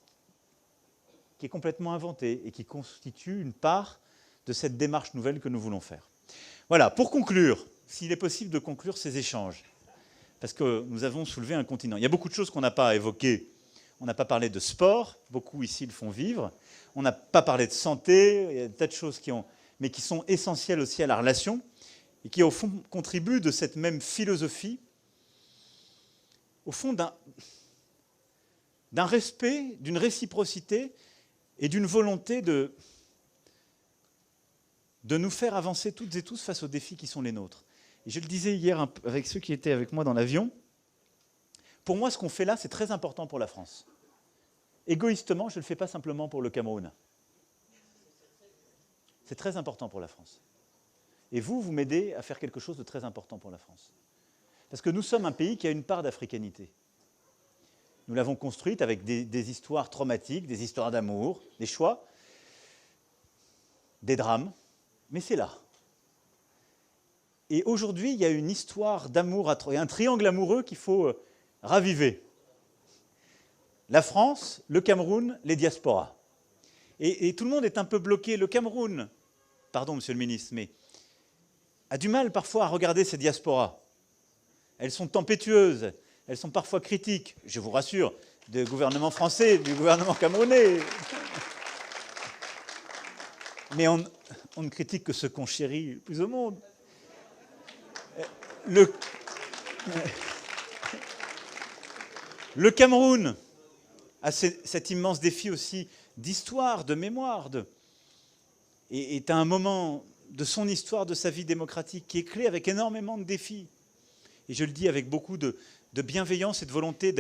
est complètement inventé et qui constitue une part de cette démarche nouvelle que nous voulons faire. Voilà, pour conclure, s'il est possible de conclure ces échanges, parce que nous avons soulevé un continent. Il y a beaucoup de choses qu'on n'a pas évoquées. On n'a pas parlé de sport, beaucoup ici le font vivre. On n'a pas parlé de santé, il y a des tas de choses mais qui sont essentielles aussi à la relation et qui, au fond, contribuent de cette même philosophie, au fond, d'un respect, d'une réciprocité et d'une volonté de nous faire avancer toutes et tous face aux défis qui sont les nôtres. Et je le disais hier avec ceux qui étaient avec moi dans l'avion, pour moi, ce qu'on fait là, c'est très important pour la France. Égoïstement, je ne le fais pas simplement pour le Cameroun. C'est très important pour la France. Et vous m'aidez à faire quelque chose de très important pour la France. Parce que nous sommes un pays qui a une part d'africanité. Nous l'avons construite avec des histoires traumatiques, des histoires d'amour, des choix, des drames, mais c'est là. Et aujourd'hui, il y a une histoire d'amour, un triangle amoureux qu'il faut raviver. La France, le Cameroun, les diasporas. Et tout le monde est un peu bloqué. Le Cameroun, pardon monsieur le ministre, mais a du mal parfois à regarder ces diasporas. Elles sont tempétueuses, elles sont parfois critiques, je vous rassure, du gouvernement français, du gouvernement camerounais. Mais on ne critique que ce qu'on chérit le plus au monde. Le Cameroun a cet immense défi aussi d'histoire, de mémoire, et est à un moment de son histoire, de sa vie démocratique, qui est clé avec énormément de défis. Et je le dis avec beaucoup de bienveillance et de volonté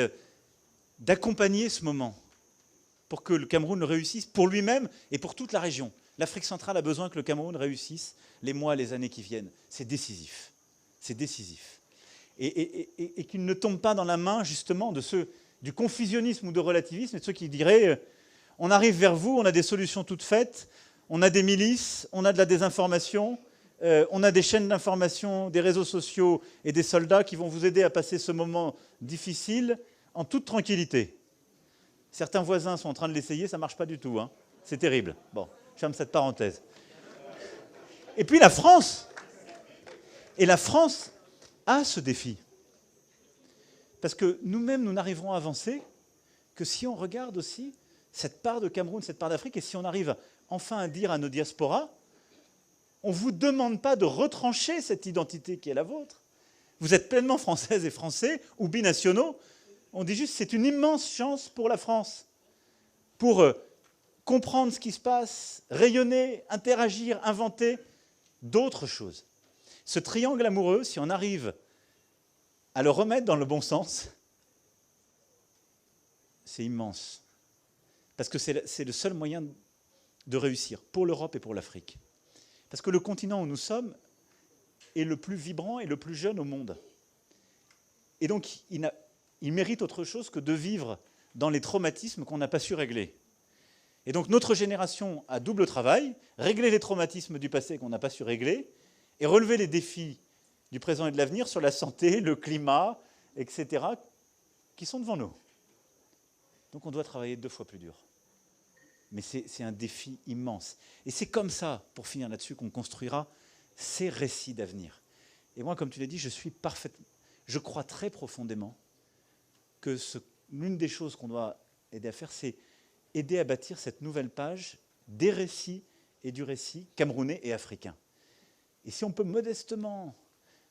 d'accompagner ce moment pour que le Cameroun réussisse pour lui-même et pour toute la région. L'Afrique centrale a besoin que le Cameroun réussisse les mois, les années qui viennent. C'est décisif. C'est décisif. Et qu'il ne tombe pas dans la main, justement, du confusionnisme ou de relativisme, et de ceux qui diraient on arrive vers vous, on a des solutions toutes faites, on a des milices, on a de la désinformation, on a des chaînes d'information, des réseaux sociaux et des soldats qui vont vous aider à passer ce moment difficile en toute tranquillité. Certains voisins sont en train de l'essayer, ça ne marche pas du tout. Hein. C'est terrible. Bon, je ferme cette parenthèse. Et puis la France. Et la France a ce défi. Parce que nous-mêmes, nous n'arriverons à avancer que si on regarde aussi cette part de Cameroun, cette part d'Afrique, et si on arrive enfin à dire à nos diasporas, on ne vous demande pas de retrancher cette identité qui est la vôtre. Vous êtes pleinement françaises et français, ou binationaux. On dit juste que c'est une immense chance pour la France, pour comprendre ce qui se passe, rayonner, interagir, inventer d'autres choses. Ce triangle amoureux, si on arrive à le remettre dans le bon sens, c'est immense. Parce que c'est le seul moyen de réussir pour l'Europe et pour l'Afrique. Parce que le continent où nous sommes est le plus vibrant et le plus jeune au monde. Et donc, il mérite autre chose que de vivre dans les traumatismes qu'on n'a pas su régler. Et donc, notre génération a double travail, régler les traumatismes du passé qu'on n'a pas su régler, et relever les défis du présent et de l'avenir sur la santé, le climat, etc., qui sont devant nous. Donc on doit travailler 2 fois plus dur. Mais c'est un défi immense. Et c'est comme ça, pour finir là-dessus, qu'on construira ces récits d'avenir. Et moi, comme tu l'as dit, je crois très profondément que l'une des choses qu'on doit aider à faire, c'est aider à bâtir cette nouvelle page des récits et du récit camerounais et africain. Et si on peut modestement,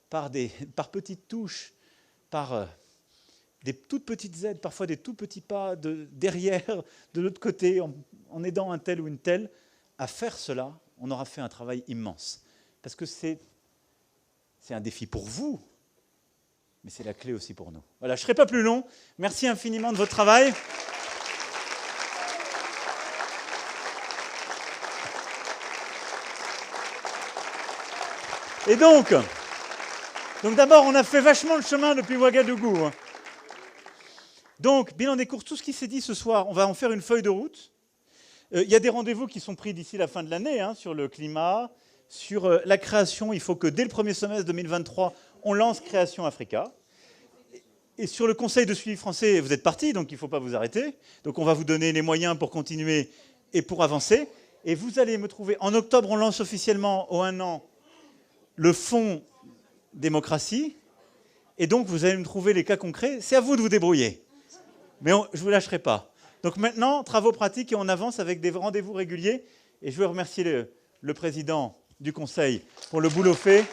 par petites touches, par des toutes petites aides, parfois des tout petits pas derrière, de l'autre côté, en aidant un tel ou une telle, à faire cela, on aura fait un travail immense. Parce que c'est un défi pour vous, mais c'est la clé aussi pour nous. Voilà, je ne serai pas plus long. Merci infiniment de votre travail. Et donc d'abord, on a fait vachement le chemin depuis Ouagadougou. Donc, bilan des courses, tout ce qui s'est dit ce soir, on va en faire une feuille de route. Il y a des rendez-vous qui sont pris d'ici la fin de l'année, sur le climat, sur la création. Il faut que dès le premier semestre 2023, on lance Création Africa. Et sur le conseil de suivi français, vous êtes partis, donc il ne faut pas vous arrêter. Donc on va vous donner les moyens pour continuer et pour avancer. Et vous allez me trouver, en octobre, on lance officiellement au 1 an le fonds démocratie. Et donc vous allez me trouver les cas concrets. C'est à vous de vous débrouiller. Mais je ne vous lâcherai pas. Donc maintenant, travaux pratiques et on avance avec des rendez-vous réguliers. Et je veux remercier le président du Conseil pour le boulot fait.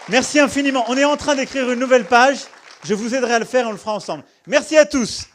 Merci infiniment. On est en train d'écrire une nouvelle page. Je vous aiderai à le faire et on le fera ensemble. Merci à tous.